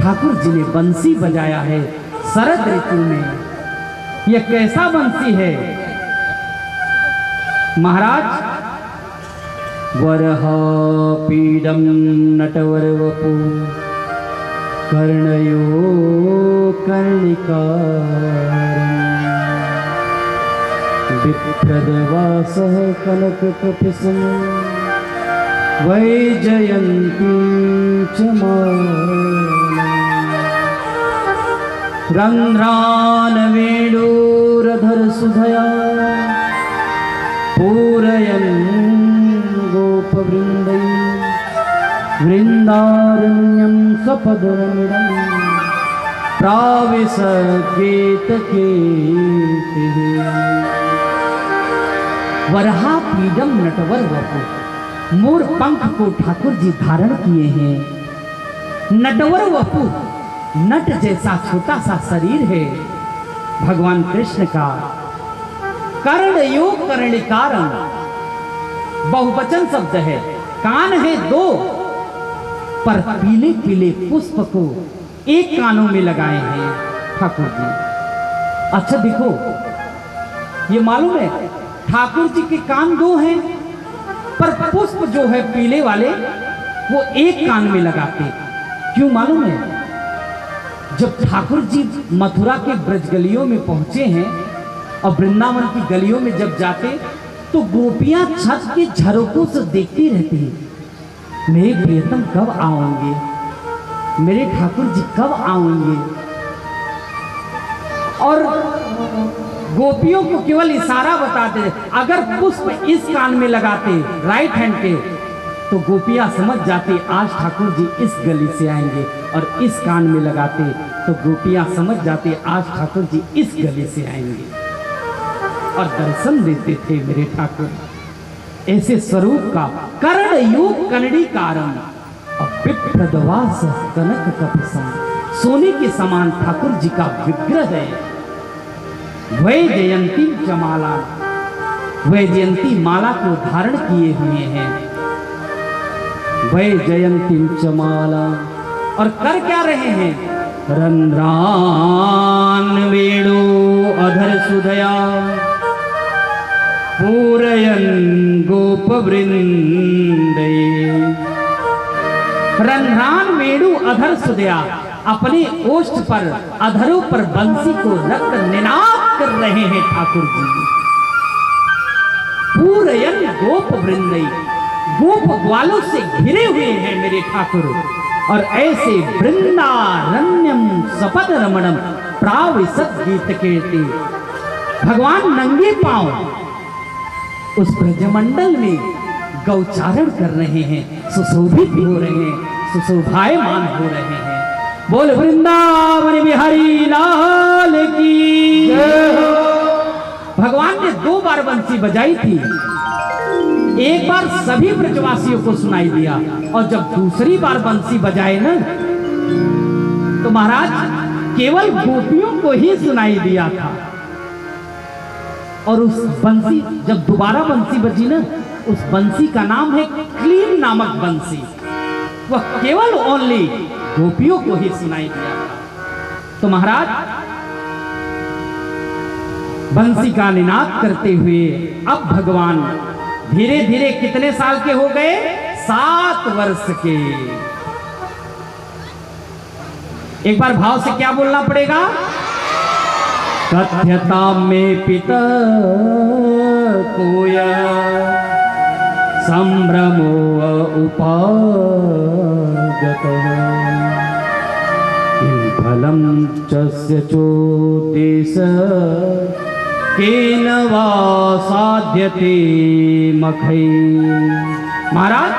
ठाकुर जी ने बंसी बजाया है शरद ऋतु में। यह कैसा बंसी है महाराज? वरहा पीडम नटवर वपु कर्णयो कर्णिकारं विप्रदवासः कनककपिशं वैजयन्ती च रंध्रान वेणुरधर सुधया पूरयन् गोपवृन्दै वृन्दारण्यं सपदरमिडं प्राविशकेतकेतिः। वरहा पीडम नटवर वपु, मोर पंख को ठाकुर जी धारण किए हैं। नटवर वपु, नट जैसा छोटा सा शरीर है भगवान कृष्ण का। कर्णयो कर्णिकारं, बहुवचन शब्द है, कान है 2, पर पीले पीले पुष्प को एक कानों में लगाए हैं ठाकुर जी। अच्छा देखो, ये मालूम है ठाकुर जी के कान 2 हैं, पर पुष्प जो है पीले वाले वो एक कान में लगाते। क्यों मालूम है? जब ठाकुर जी मथुरा के ब्रज गलियों में पहुंचे हैं और वृंदावन की गलियों में जब जाते तो गोपियां छत के झरोकों से देखती रहती हैं, मेरे प्रियतम कब आओगे, मेरे ठाकुर जी कब आएंगे। और गोपियों को केवल इशारा बताते, अगर पुष्प इस कान में लगाते राइट हैंड के तो गोपियां समझ जाती आज ठाकुर जी इस गली से आएंगे, और इस कान में लगाते तो गोपियां समझ जाती आज ठाकुर जी इस गली से आएंगे, और दर्शन देते थे मेरे ठाकुर। ऐसे स्वरूप का कर्णयोग कर्णिकारं और विप्रदवास कनक कपिशं, सोने के समान ठाकुर जी का विग्रह है। वैजयंती च माला, वैजयंती माला को धारण किए हुए हैं। वैजयंती च माला, और कर क्या रहे हैं? रंध्रान वेणु अधर सुधया पूरयन् गोपवृंदै। रंध्रान वेणु अधर सुधया, अपने ओष्ठ पर अधरों पर बंसी को रख निनाद कर रहे हैं ठाकुर जी। पूरयन् गोपवृंदै, गोप ग्वालों से घिरे हुए हैं मेरे ठाकुर, और ऐसे वृंदारण्यम सपद रमणम प्राविशत गीत कीर्ति। भगवान नंगे पांव उस ब्रजमंडल में गौचारण कर रहे हैं, सुशोभित हो रहे हैं, सुशोभायमान हो रहे हैं। बोल वृंदावन बिहारी लाल की जय हो। भगवान ने 2 बार बंसी बजाई थी, एक बार सभी ब्रजवासियों को सुनाई दिया, और जब दूसरी बार बंसी बजाए ना तो महाराज केवल गोपियों को ही सुनाई दिया था। और उस बंसी, जब दोबारा बंसी बजी ना, उस बंसी का नाम है क्लीन नामक बंसी। वह केवल ओनली गोपियों को ही सुनाई दिया था। तो महाराज बंसी का निनाद करते हुए अब भगवान धीरे धीरे कितने साल के हो गए? 7 वर्ष के। एक बार भाव से क्या बोलना पड़ेगा? कथ्यता में पिता कोया संभ्रमो उपागत फलम चस्य चोदेश केन वा साध्यते मखै। महाराज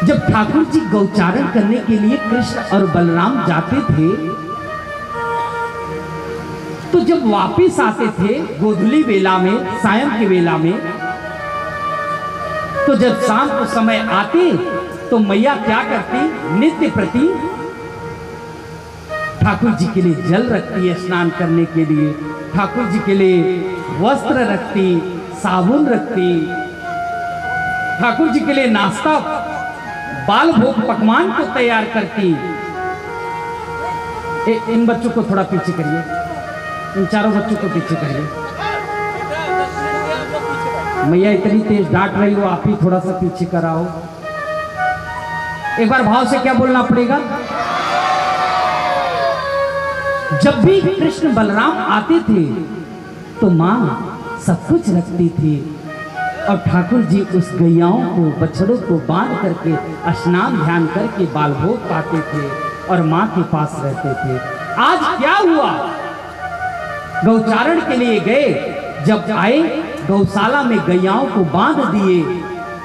जब ठाकुर जी गौचारण करने के लिए कृष्ण और बलराम जाते थे, तो जब वापिस आते थे गोधूली वेला में, सायं की वेला में, तो जब शाम को समय आते तो मैया क्या करती? नित्य प्रति ठाकुर जी के लिए जल रखती है स्नान करने के लिए, ठाकुर जी के लिए वस्त्र रखती, साबुन रखती, ठाकुर जी के लिए नाश्ता, बाल भोग पकवान को तैयार करती। इन बच्चों को थोड़ा पीछे करिए, इन चारों बच्चों को पीछे करिए। मैया इतनी तेज डांट रही हो, आप ही थोड़ा सा पीछे कराओ। एक बार भाव से क्या बोलना पड़ेगा? जब भी कृष्ण बलराम आते थे तो मां सब कुछ रखती थी, और ठाकुर जी उस गैयाओं को, बछड़ों को बांध करके स्नान ध्यान करके बाल भोग पाते थे और मां के पास रहते थे। आज क्या हुआ? गौचारण के लिए गए, जब आए गौशाला में गैयाओं को बांध दिए,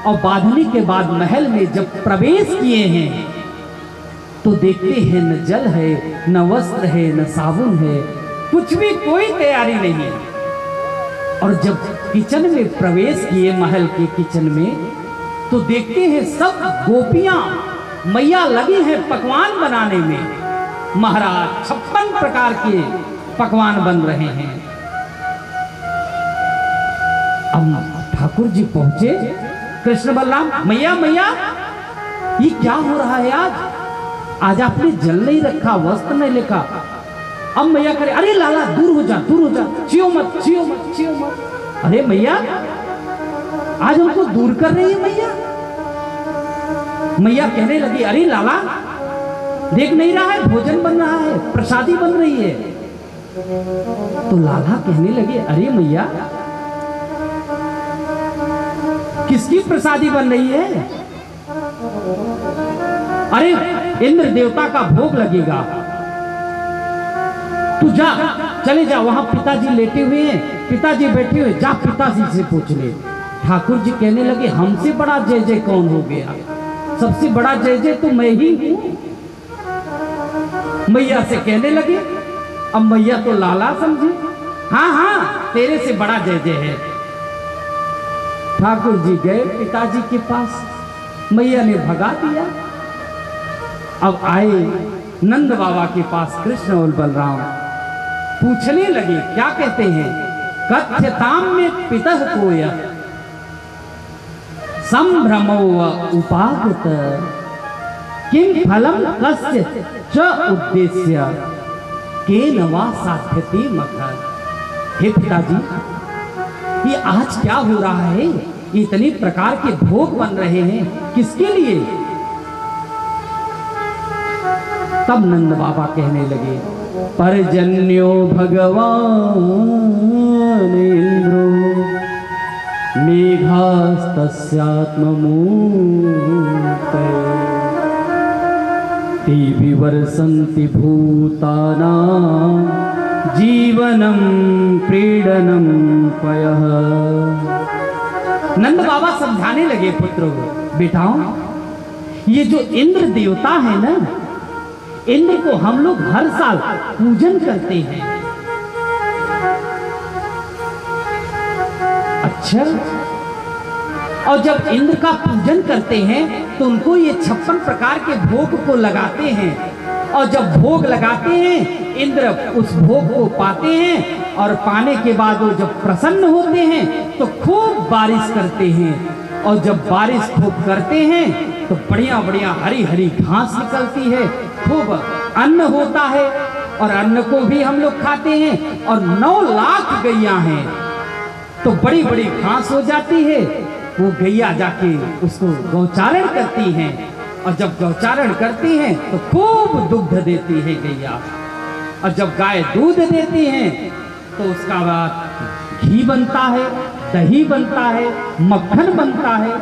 और बांधने के बाद महल में जब प्रवेश किए हैं तो देखते हैं न जल है, न वस्त्र है, न साबुन है, कुछ भी कोई तैयारी नहीं। और जब किचन में प्रवेश किए, महल के किचन में, तो देखते हैं सब गोपियां मैया लगी हैं पकवान बनाने में। महाराज 56 प्रकार के पकवान बन रहे हैं। अब ठाकुर जी पहुंचे, कृष्ण बलराम, मैया मैया ये क्या हो रहा है? आज आपने जल नहीं रखा, वस्त्र नहीं लिखा। अब मैया करे, अरे लाला दूर हो जा, दूर हो जा, चियो मत, चियो मत, चियो मत। अरे मैया आज हमको दूर कर रही है मैया। मैया कहने लगी, अरे लाला देख नहीं रहा है, भोजन बन रहा है, प्रसादी बन रही है। तो लाला कहने लगे, अरे मैया किसकी प्रसादी बन रही है? अरे इंद्र देवता का भोग लगेगा, तू जा, चले जा, वहां पिताजी लेटे हुए हैं, पिताजी बैठे हुए, जा पिताजी से पूछ ले। ठाकुर जी कहने लगे, हमसे बड़ा जय जय कौन हो गया? सबसे बड़ा जय जय तो मैं ही हूं। मैया से कहने लगे, अब मैया तो लाला समझे, हाँ हाँ तेरे से बड़ा जय जय है। ठाकुर जी गए पिताजी के पास, मैया ने भगा दिया। अब आए नंद बाबा के पास कृष्ण और बलराम, पूछने लगे, क्या कहते हैं? कथ्यताम में पितः कोय संभ्रमो उपागत किम फलम कस्य च उद्देश्य केन वा साध्यते मखर। हे पिताजी, ये आज क्या हो रहा है? इतने प्रकार के भोग बन रहे हैं, किसके लिए? तब नंद बाबा कहने लगे, परजन्यो भगवान इंद्रो मेघा तस्यात्ममूर्तये ते विवर्षन्ति भूतानां जीवनं क्रीडनं पयः। नंद बाबा समझाने लगे पुत्रों, बेटाओं, ये जो इंद्र देवता है ना, इंद्र को हम लोग हर साल पूजन करते हैं। अच्छा, और जब इंद्र का पूजन करते हैं तो उनको ये 56 प्रकार के भोग को लगाते हैं, और जब भोग लगाते हैं इंद्र उस भोग को पाते हैं, और पाने के बाद वो जब प्रसन्न होते हैं तो खूब बारिश करते हैं, और जब बारिश खूब करते हैं तो बढ़िया बढ़िया हरी हरी घास निकलती है, खूब अन्न होता है, और अन्न को भी हम लोग खाते हैं, और 9 लाख गैया हैं तो बड़ी बड़ी घास हो जाती है। वो गैया जाके उसको गौचारण करती हैं, और जब गौचारण करती हैं तो खूब दुग्ध देती है गैया, और जब गाय दूध देती हैं तो उसका बाद घी बनता है, दही बनता है, मक्खन बनता है,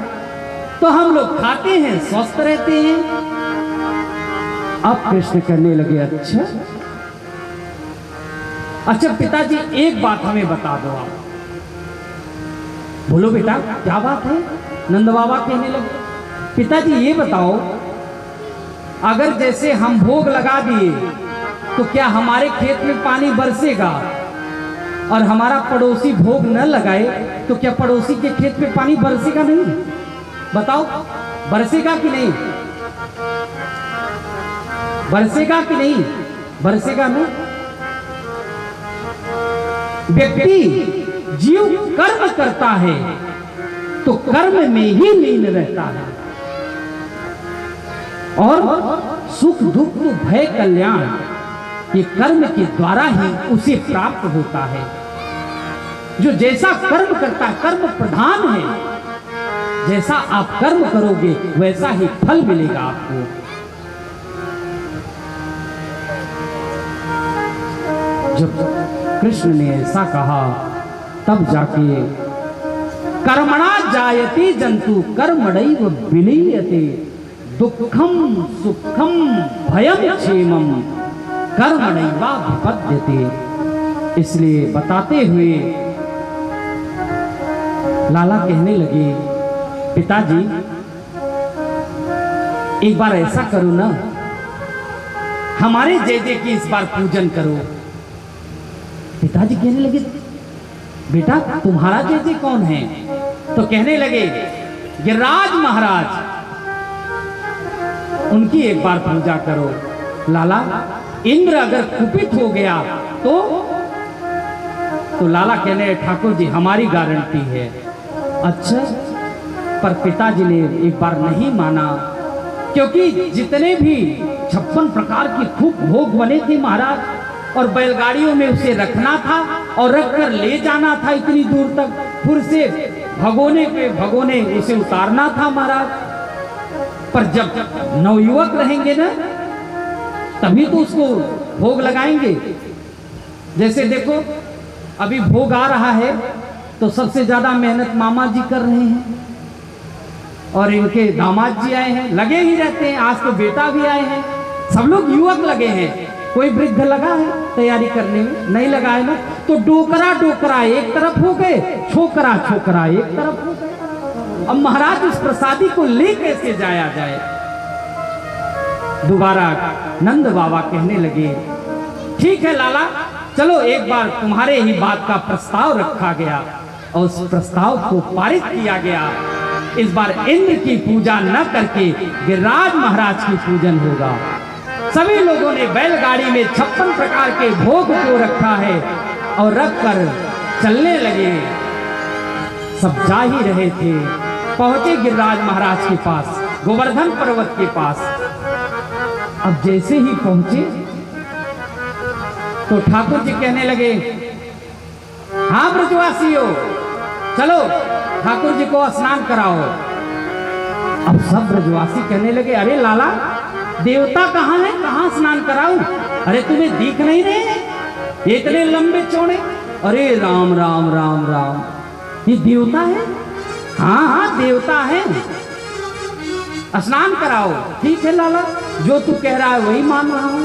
तो हम लोग खाते हैं, स्वस्थ रहते हैं। अब कृष्ण कहने लगे, अच्छा पिताजी एक बात हमें बता दो आप। बोलो बेटा, क्या बात है? नंद बाबा कहने लगे, पिताजी ये बताओ, अगर जैसे हम भोग लगा दिए तो क्या हमारे खेत में पानी बरसेगा, और हमारा पड़ोसी भोग न लगाए तो क्या पड़ोसी के खेत में पानी बरसेगा नहीं? बताओ, बरसेगा कि नहीं? बरसेगा कि नहीं? बरसेगा नहीं। व्यक्ति जीव कर्म करता है तो कर्म में ही लीन रहता है, और सुख दुख भय कल्याण ये कर्म के द्वारा ही उसे प्राप्त होता है। जो जैसा कर्म करता है, कर्म प्रधान है, जैसा आप कर्म करोगे वैसा ही फल मिलेगा आपको। जब कृष्ण ने ऐसा कहा तब जाके कर्मणा जायते जंतु कर्मणैव विलीयते दुःखम सुखम भयम क्षेमम कर्मणैवाभिपद्यते। इसलिए बताते हुए लाला कहने लगे, पिताजी एक बार ऐसा करो ना, हमारे जय जय की इस बार पूजन करो। पिताजी कहने लगे, बेटा तुम्हारा जय जय कौन है? तो कहने लगे, गिरिराज महाराज, उनकी एक बार पूजा करो। लाला, इंद्र अगर कुपित हो गया तो लाला कहने, ठाकुर जी हमारी गारंटी है। अच्छा, पर पिताजी ने एक बार नहीं माना, क्योंकि जितने भी 56 प्रकार की खूब भोग बने थे महाराज, और बैलगाड़ियों में उसे रखना था और रखकर ले जाना था इतनी दूर तक, फिर से भगोने पे भगोने उसे उतारना था महाराज। पर जब नवयुवक रहेंगे ना तभी तो उसको भोग लगाएंगे। जैसे देखो अभी भोग आ रहा है तो सबसे ज्यादा मेहनत मामा जी कर रहे हैं, और इनके दामाद जी आए हैं, लगे ही रहते हैं। आज तो बेटा भी आए हैं, सब लोग युवक लगे हैं। कोई वृद्ध लगा है तैयारी करने में? नहीं लगा है ना। तो डोकरा डोकरा एक तरफ हो गए, छोकरा छोकरा एक तरफ हो गए। अब महाराज उस प्रसादी को ले कैसे जाया जाए? दोबारा नंद बाबा कहने लगे, ठीक है लाला, चलो एक बार तुम्हारे ही बात का प्रस्ताव रखा गया, और उस प्रस्ताव को पारित किया गया। इस बार इंद्र की पूजा न करके गिरिराज महाराज की पूजन होगा। सभी लोगों ने बैलगाड़ी में 56 प्रकार के भोग को रखा है, और रखकर चलने लगे। सब जा ही रहे थे, पहुंचे गिरिराज महाराज के पास, गोवर्धन पर्वत के पास। अब जैसे ही पहुंचे तो ठाकुर जी कहने लगे, हाँ ब्रजवासियों, चलो ठाकुर जी को स्नान कराओ। अब सब ब्रजवासी कहने लगे, अरे लाला, देवता कहाँ है, कहाँ स्नान कराऊं? अरे तुम्हें दिख नहीं रहे इतने लंबे चौड़े? अरे राम राम राम राम, ये देवता है, हाँ हाँ देवता है, स्नान कराओ। ठीक है लाला, जो तू कह रहा है वही मान रहा हूं।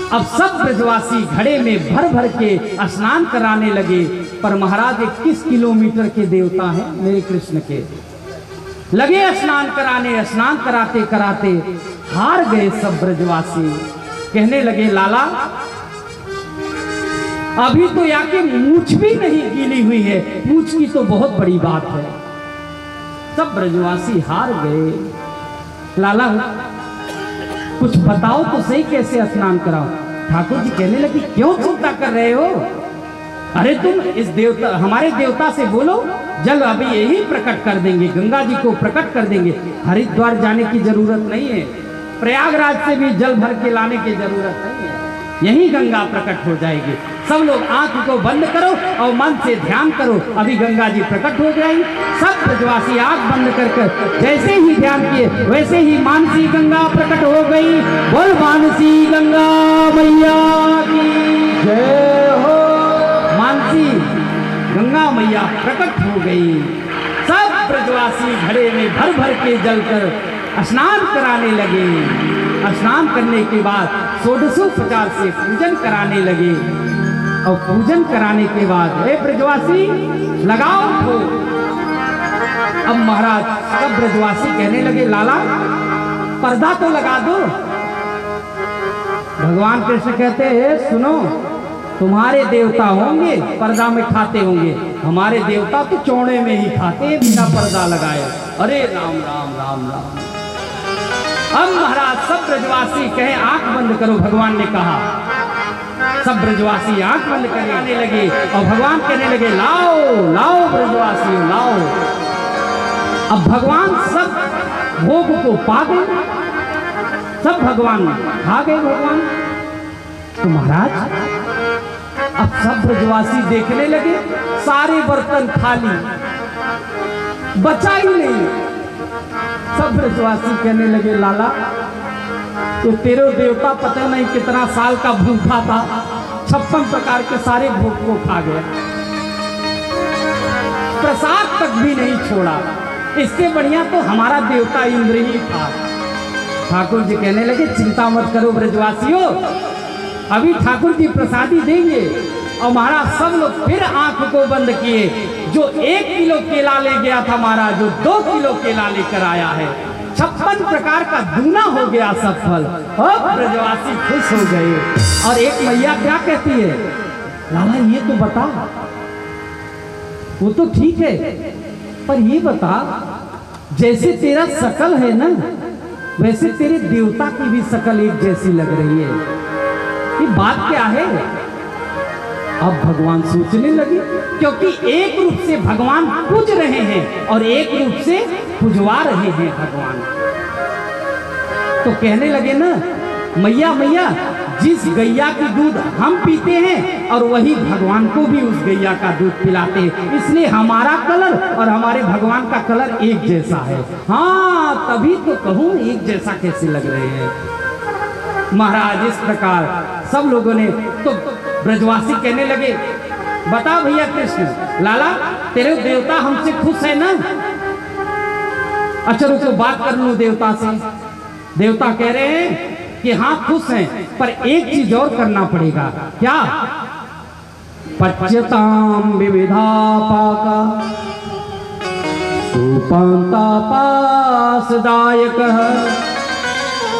अब सब ब्रजवासी घड़े में भर भर के स्नान कराने लगे। पर महाराज 21 किलोमीटर के देवता हैं मेरे कृष्ण के। लगे स्नान कराने, स्नान कराते कराते हार गए सब ब्रजवासी। कहने लगे लाला अभी तो याके मूछ भी नहीं गीली हुई है, मूछ की तो बहुत बड़ी बात है। सब ब्रजवासी हार गए। लाला कुछ बताओ तो सही, कैसे स्नान कराओ। ठाकुर जी कहने लगे क्यों चिंता कर रहे हो, अरे तुम इस देवता हमारे देवता से बोलो, जल अभी यही प्रकट कर देंगे, गंगा जी को प्रकट कर देंगे। हरिद्वार जाने की जरूरत नहीं है, प्रयागराज से भी जल भर के लाने की जरूरत नहीं है, यही गंगा प्रकट हो जाएगी। सब लोग आंख को बंद करो और मन से ध्यान करो, अभी गंगा जी प्रकट हो जाएगी। सब ब्रजवासी आंख बंद कर जैसे ही ध्यान किए वैसे ही मानसी गंगा प्रकट हो गई। बोल मानसी गंगा मैया की जय हो। मानसी गंगा मैया प्रकट हो गई। सब ब्रजवासी घड़े में भर भर के जल कर स्नान कराने लगे। स्नान करने के बाद 1650 से पूजन कराने लगे। और पूजन कराने के बाद हे ब्रजवासी लगाओ भोग। अब महाराज सब ब्रजवासी कहने लगे लाला पर्दा तो लगा दो। भगवान कृष्ण कहते हैं सुनो, तुम्हारे देवता होंगे पर्दा में खाते होंगे, हमारे देवता तो चौड़े में ही खाते हैं बिना पर्दा लगाए। अरे राम राम राम राम। अब महाराज सब ब्रजवासी कहे आंख बंद करो, भगवान ने कहा। सब ब्रजवासी आंख बंद करने लगे और भगवान कहने लगे लाओ लाओ ब्रजवासी लाओ। अब भगवान सब भोग को पा गए, सब भगवान खा गए भगवान। तो महाराज अब सब ब्रजवासी देखने लगे, सारे बर्तन खाली, बचा ही नहीं। सब ब्रजवासी कहने लगे लाला तो तेरे देवता पता नहीं कितना साल का भूखा था, 56 प्रकार के सारे भोग को खा गया, प्रसाद तक भी नहीं छोड़ा। इससे बढ़िया तो हमारा देवता इंद्र ही था। ठाकुर जी कहने लगे चिंता मत करो ब्रजवासियों, अभी ठाकुर जी प्रसादी देंगे। और महाराज सब लोग फिर आंख को बंद किए। जो 1 किलो केला ले गया था महाराज, जो 2 किलो केला लेकर आया है, 56 प्रकार का दूना हो गया सब फल। अब ब्रजवासी खुश हो गए। और एक मैया क्या कहती है लाला ये तो बता, वो तो ठीक है पर ये बता जैसे तेरा शकल है ना वैसे तेरे देवता की भी शकल एक जैसी लग रही है, ये बात क्या है। अब भगवान सोचने लगे क्योंकि एक रूप से भगवान पूज रहे हैं और एक रूप से पुजवा रहे हैं भगवान। तो कहने लगे ना मैया मैया जिस गैया की दूध हम पीते हैं और वही भगवान को भी उस गैया का दूध पिलाते हैं, इसलिए हमारा कलर और हमारे भगवान का कलर एक जैसा है। हाँ तभी तो कहूँ एक जैसा कैसे लग रहे हैं। महाराज इस प्रकार सब लोगों ने तो ब्रजवासी कहने लगे बता भैया कृष्ण लाला तेरे देवता हमसे खुश है ना। अच्छा रुको बात कर लूं देवता से। देवता कह रहे हैं कि हाँ खुश हैं पर एक चीज और करना पड़ेगा। क्या? पच्यताम विविधा पाका सुपान्तापासदायक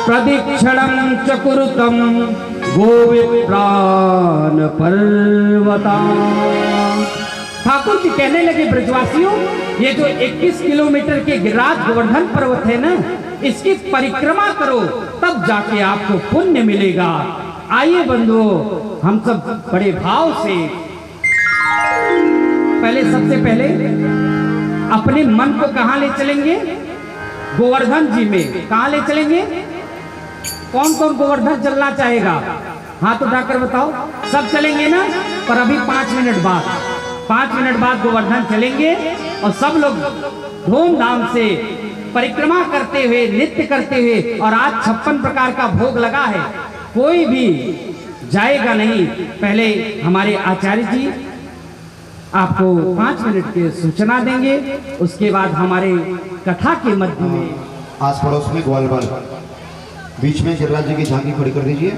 प्रदीक्षणं चकुरुतम गोविप्राण पर्वता। ठाकुर जी कहने लगे ब्रजवासियों ये जो 21 किलोमीटर के गिरिराज गोवर्धन पर्वत है ना इसकी परिक्रमा करो तब जाके आपको पुण्य मिलेगा। आइए बंधुओं हम सब बड़े भाव से सबसे पहले अपने मन को कहां ले चलेंगे? गोवर्धन जी में। कहां ले चलेंगे? कौन कौन गोवर्धन चलना चाहेगा? हाथ उठाकर बताओ। सब चलेंगे ना? पर अभी 5 मिनट बाद 5 मिनट बाद गोवर्धन चलेंगे और सब लोग धूमधाम से परिक्रमा करते हुए नृत्य करते हुए। और आज 56 प्रकार का भोग लगा है, कोई भी जाएगा नहीं। पहले हमारे आचार्य जी आपको 5 मिनट की सूचना देंगे। उसके बाद हमारे कथा के मध्य में आस पड़ोस में ग्वाल बाल, बीच में गिरिराज जी की झांकी खड़ी कर दीजिए।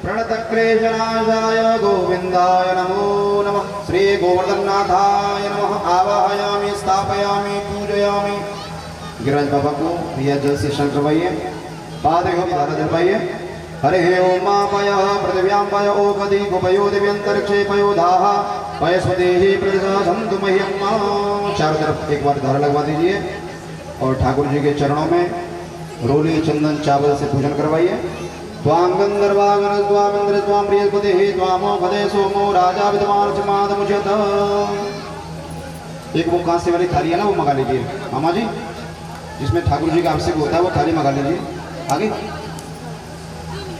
प्रणतक्लेशनाशाय गोविंदाय नमो नमः। श्री गोवर्धननाथाय नमः। आवाहयामि, स्थापयामि, पूजयामि। गिरिराज बाबा को भैया जल से स्नान करवाइए, पादयों की धारा दिलवाइए। हरे ओम पय पृथिव्यां पय ओपदि गोपयो दिव्यंतरिक्षे पयो धाः पयस्वदेहि प्रदिशा सन्तु मह्यम्। चारों तरफ एक बार धारा लगवा दीजिए और ठाकुर जी के चरणों में रोली चंदन चावल से पूजन करवाइए। त्वां गंधर्वागण त्वां इंद्र त्वां बृहस्पतिः त्वामो भदे सोमो राजा विद्वान समादमुच्यत। एक वो कांसे वाली थाली है ना, वो मंगा लीजिए मामा जी, जिसमें ठाकुर जी का अभिषेक होता है, वो थाली मंगा लीजिए। आगे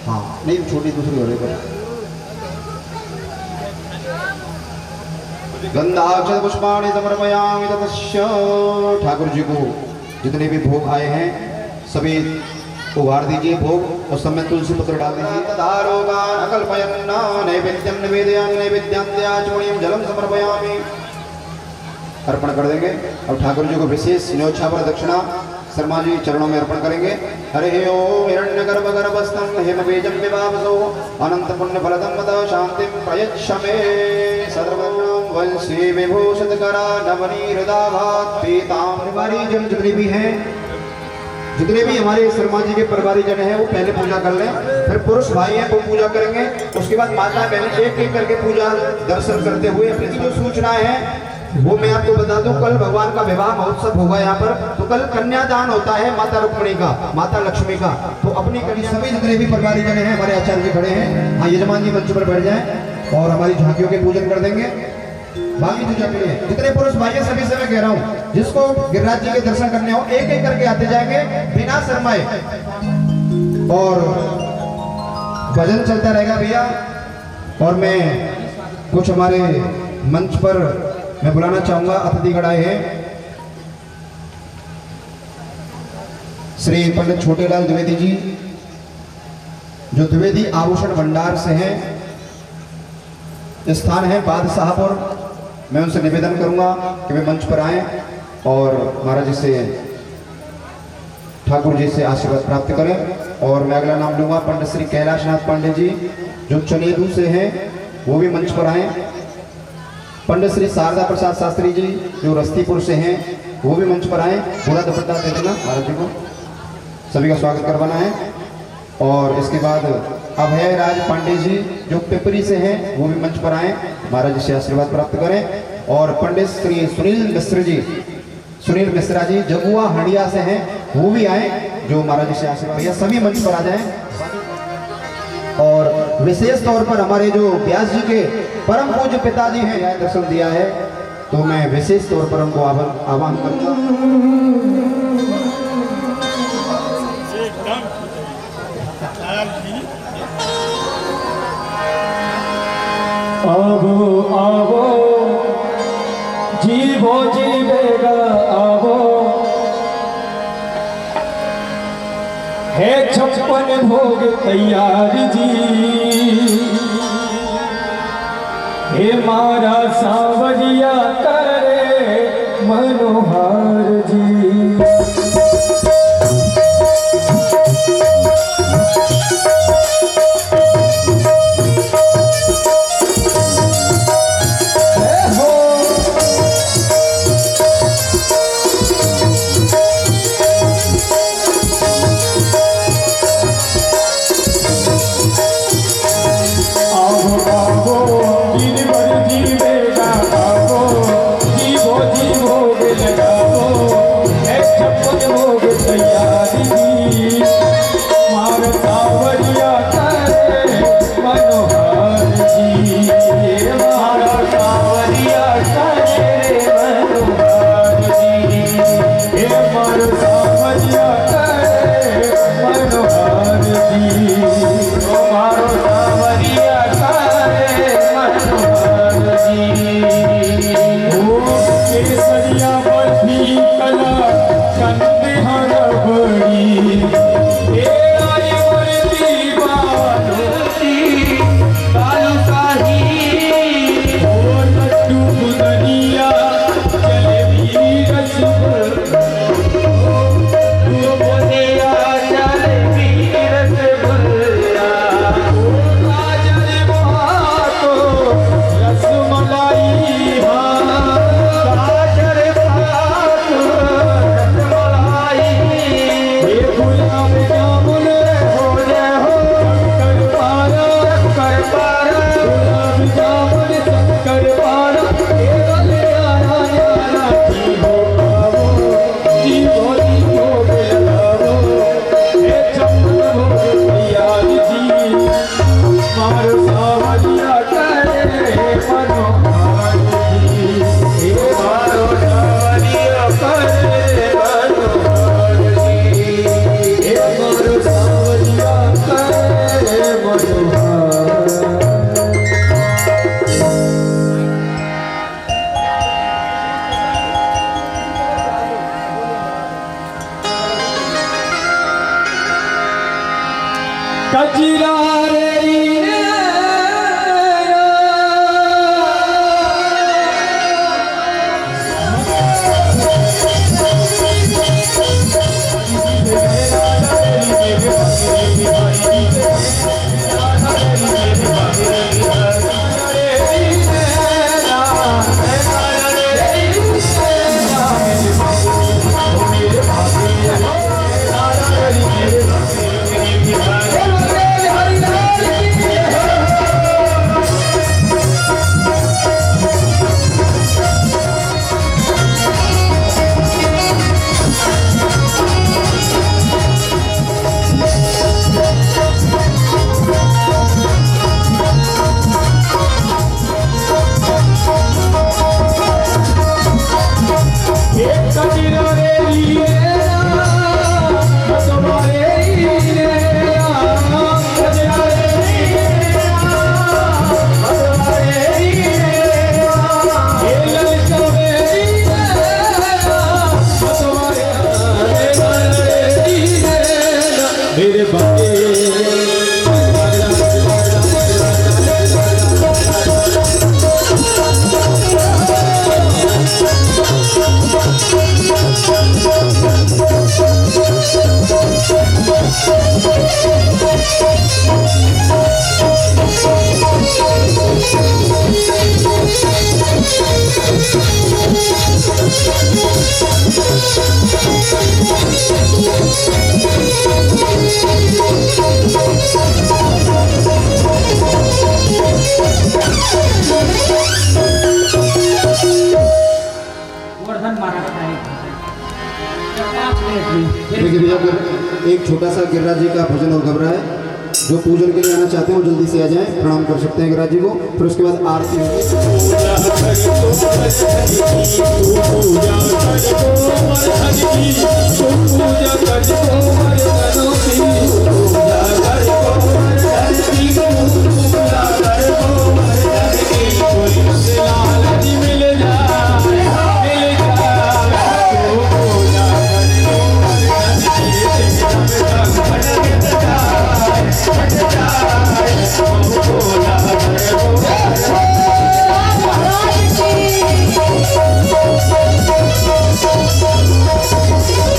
हाँ, नहीं छोटी दूसरी हो रही है। गंधाक्षत पुष्पाणि समर्पयामि ततश्च। ठाकुर जी को जितने भी भोग आए हैं सभी उभार दीजिए भोग, और सब में तुलसी पत्र डाल दीजिए। दारोगान अकल्पयन्न नैवेद्यं निवेदयामि नैवेद्यान्त्याचमनीयं जलम समर्पयामि। अर्पण कर देंगे। और ठाकुर जी को विशेष न्योछावर दक्षिणा शर्मा जी चरणों में अर्पण करेंगे। हरे ओम हिरण्यगर्भ गर्भस्थं हेमबीजं विभावसो अनंत पुण्य फलदं मद शांतिं प्रयच्छ मे। सर्वं वंशी विभूषितकरा नवनीहृदाभात् पीतां। परिवारीजन जितने भी हैं, जितने भी हमारे शर्मा जी के परिवारीजन हैं, वो पहले पूजा कर लें। फिर पुरुष भाई हैं वो पूजा करेंगे। उसके बाद माता बहनें एक एक करके पूजा दर्शन करते हुए अपनी जो सूचनाएं हैं वो मैं आपको बता दूं। कल भगवान का विवाह महोत्सव होगा यहाँ पर, तो कल कन्यादान होता है माता रुक्मिणी का, माता लक्ष्मी का। तो अपनी कन्या सभी जितने भी परिवारीजन हैं, हमारे आचार्य जी खड़े हैं, हाँ यजमान जी मंच पर बैठ जाएं और हमारी झांकियों के पूजन कर देंगे। बाकी पूजा के लिए जितने पुरुष भाई हैं सभी से मैं कह रहा हूँ, जिसको गिरिराज जी के दर्शन करने हो एक एक करके आते जाएंगे बिना शर्माए, और भजन चलता रहेगा भैया। और मैं कुछ हमारे मंच पर मैं बुलाना चाहूंगा, अतिथिगण आए हैं। श्री पंडित छोटेलाल द्विवेदी जी, जो द्विवेदी आभूषण भंडार से हैं, स्थान है बादशाहपुर। मैं उनसे निवेदन करूंगा कि वे मंच पर आएं और महाराज जी से, ठाकुर जी से आशीर्वाद प्राप्त करें। और मैं अगला नाम लूंगा पंडित श्री कैलाशनाथ पांडे जी, जो चनेदू से हैं, वो भी मंच पर आएं। पंडित श्री शारदा प्रसाद शास्त्री जी, जो रस्तीपुर से हैं, वो भी मंच पर आए। पूरा दुपट्टा दे देना महाराज जी को, सभी का स्वागत करवाना है। और इसके बाद अभय राज पांडे जी, जो पिपरी से हैं, वो भी मंच पर आए, महाराज जी से आशीर्वाद प्राप्त करें। और पंडित श्री सुनील मिश्र जी, सुनील मिश्रा जी जगुआ हंडिया से हैं, वो भी आए, जो महाराज जी से आशीर्वाद। भैया सभी मंच पर आ जाएं। और विशेष तौर पर हमारे जो व्यास जी के परम पूज्य पिताजी हैं, यहाँ दर्शन दिया है, तो मैं विशेष तौर पर उनको आह्वान करूंगा। आवो आवो जीवो जीवेगा आवो, है 56 भोग तैयार जी। हे मारा सांवरिया करे मनोहार जी। जीवो जीवो लगा कजरा रे एक छोटा सा गिरिराज जी का भजन और घबरा है। जो पूजन के लिए आना चाहते हैं वो जल्दी से आ जाएं, प्रणाम कर सकते हैं गिरिराज जी को। फिर उसके बाद आरती Thank you.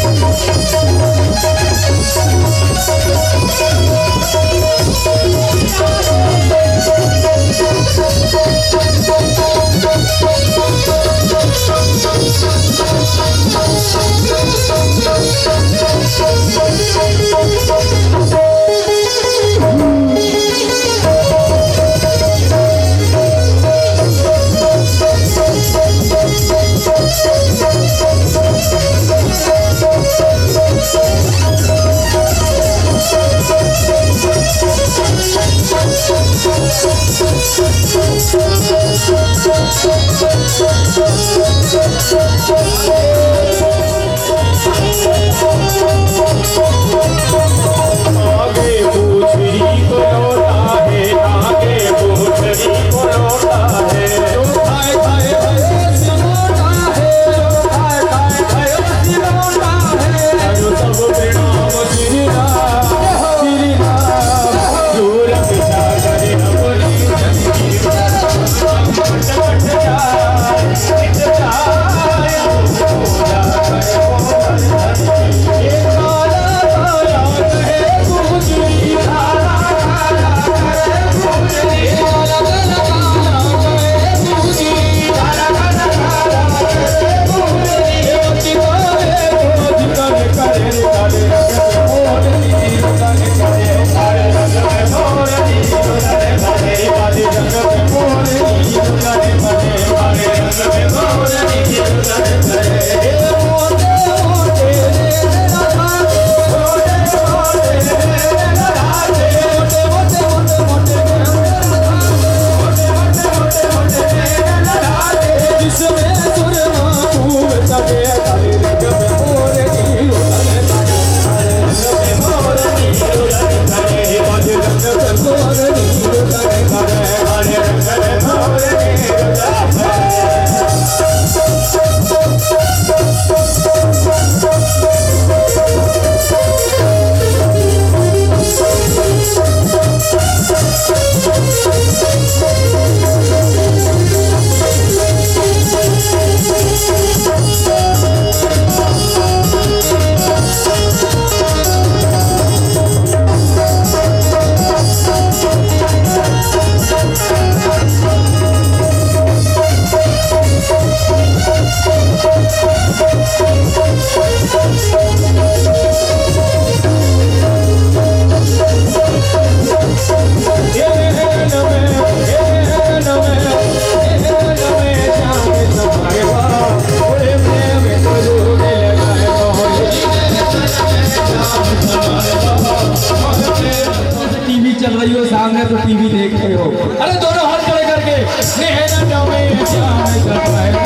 जो टीवी देखते हो, अरे दोनों हाथ खड़े करके नेहरा जावे जाए लगाएगा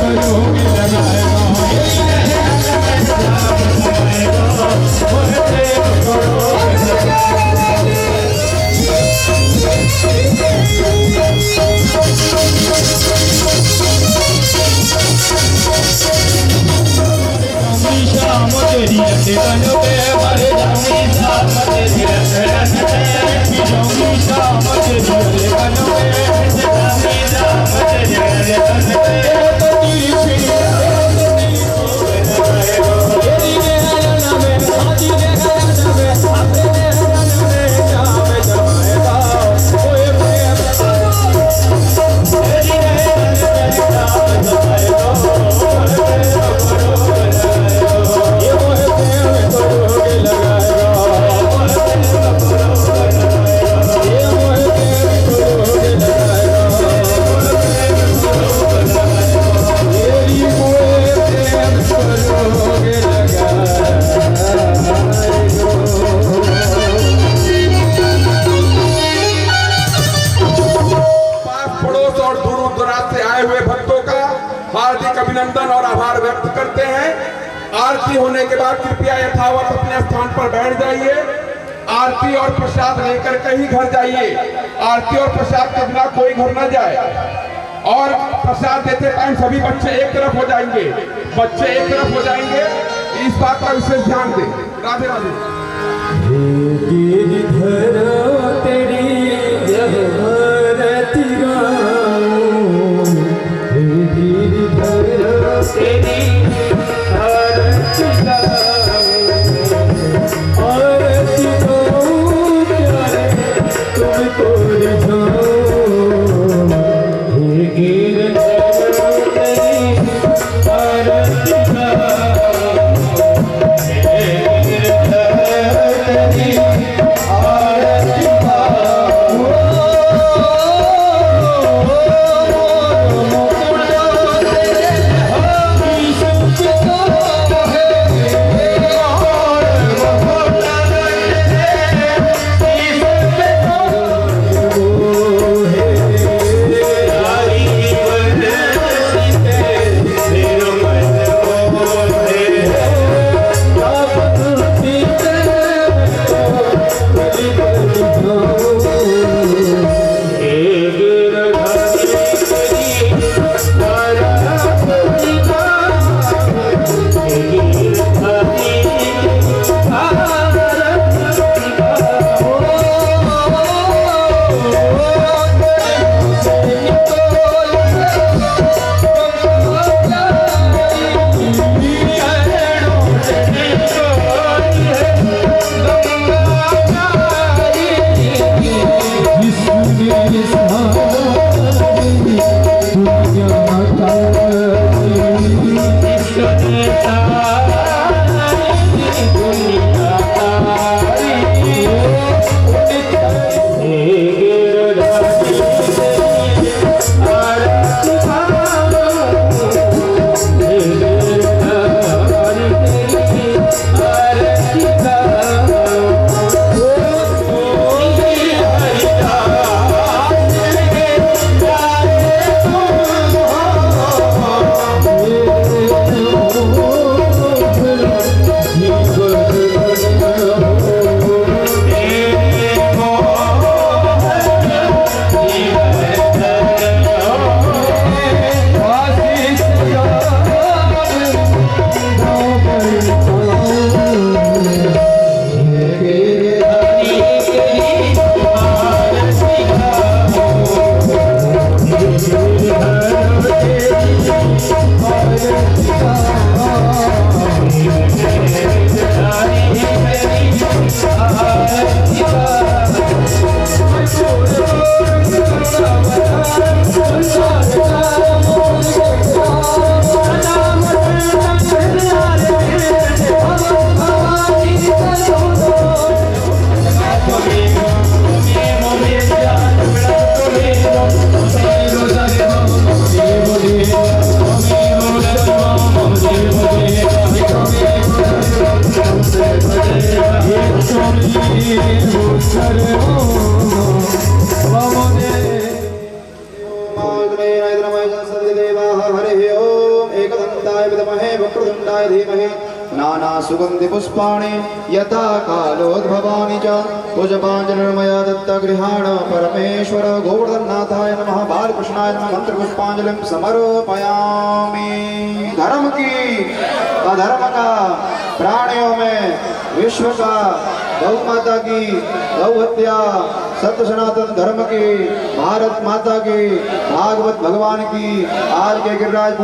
करोगे लगाएगा शाम तेरी रटे बनो पे हमारे जाऊंगी शाम तेरी जाऊंगी शाम तेरी रटे बनो पे जाऊंगी शाम तेरी रटे बनो पे तो तेरी तेरी नेहरा में हाथी नेहरा में अपने नेहरा में जावे जाएगा ओए प्रेम तेरी नेहरा में जावे जाएगा अभिनंदन और आभार व्यक्त करते हैं। आरती होने के बाद कृपया यथावत अपने स्थान पर बैठ जाइए। आरती और प्रसाद लेकर के ही घर जाइए। आरती और प्रसाद के बिना कोई घर न जाए। और प्रसाद देते टाइम सभी बच्चे एक तरफ हो जाएंगे, बच्चे एक तरफ हो जाएंगे, इस बात का विशेष ध्यान दें। राधे राधे। हरिः ओम एकदन्ताय विद्महे वक्रतुण्डाय धीमहि नाना सुगंधि पुष्पाणि यथा कालोद्भवानि च पुष्पाञ्जलिर्मया दत्तगृहाण परमेश्वर गोवर्धननाथाय नमः बालकृष्णाय नमः मंत्र पुष्पांजलिं समर्पयामि। धर्म की अधर्म का प्राणियों में विश्व का गौ माता की गौ हत्या सत्य सनातन धर्म की भारत माता की भागवत भगवान की आज के गिरिराज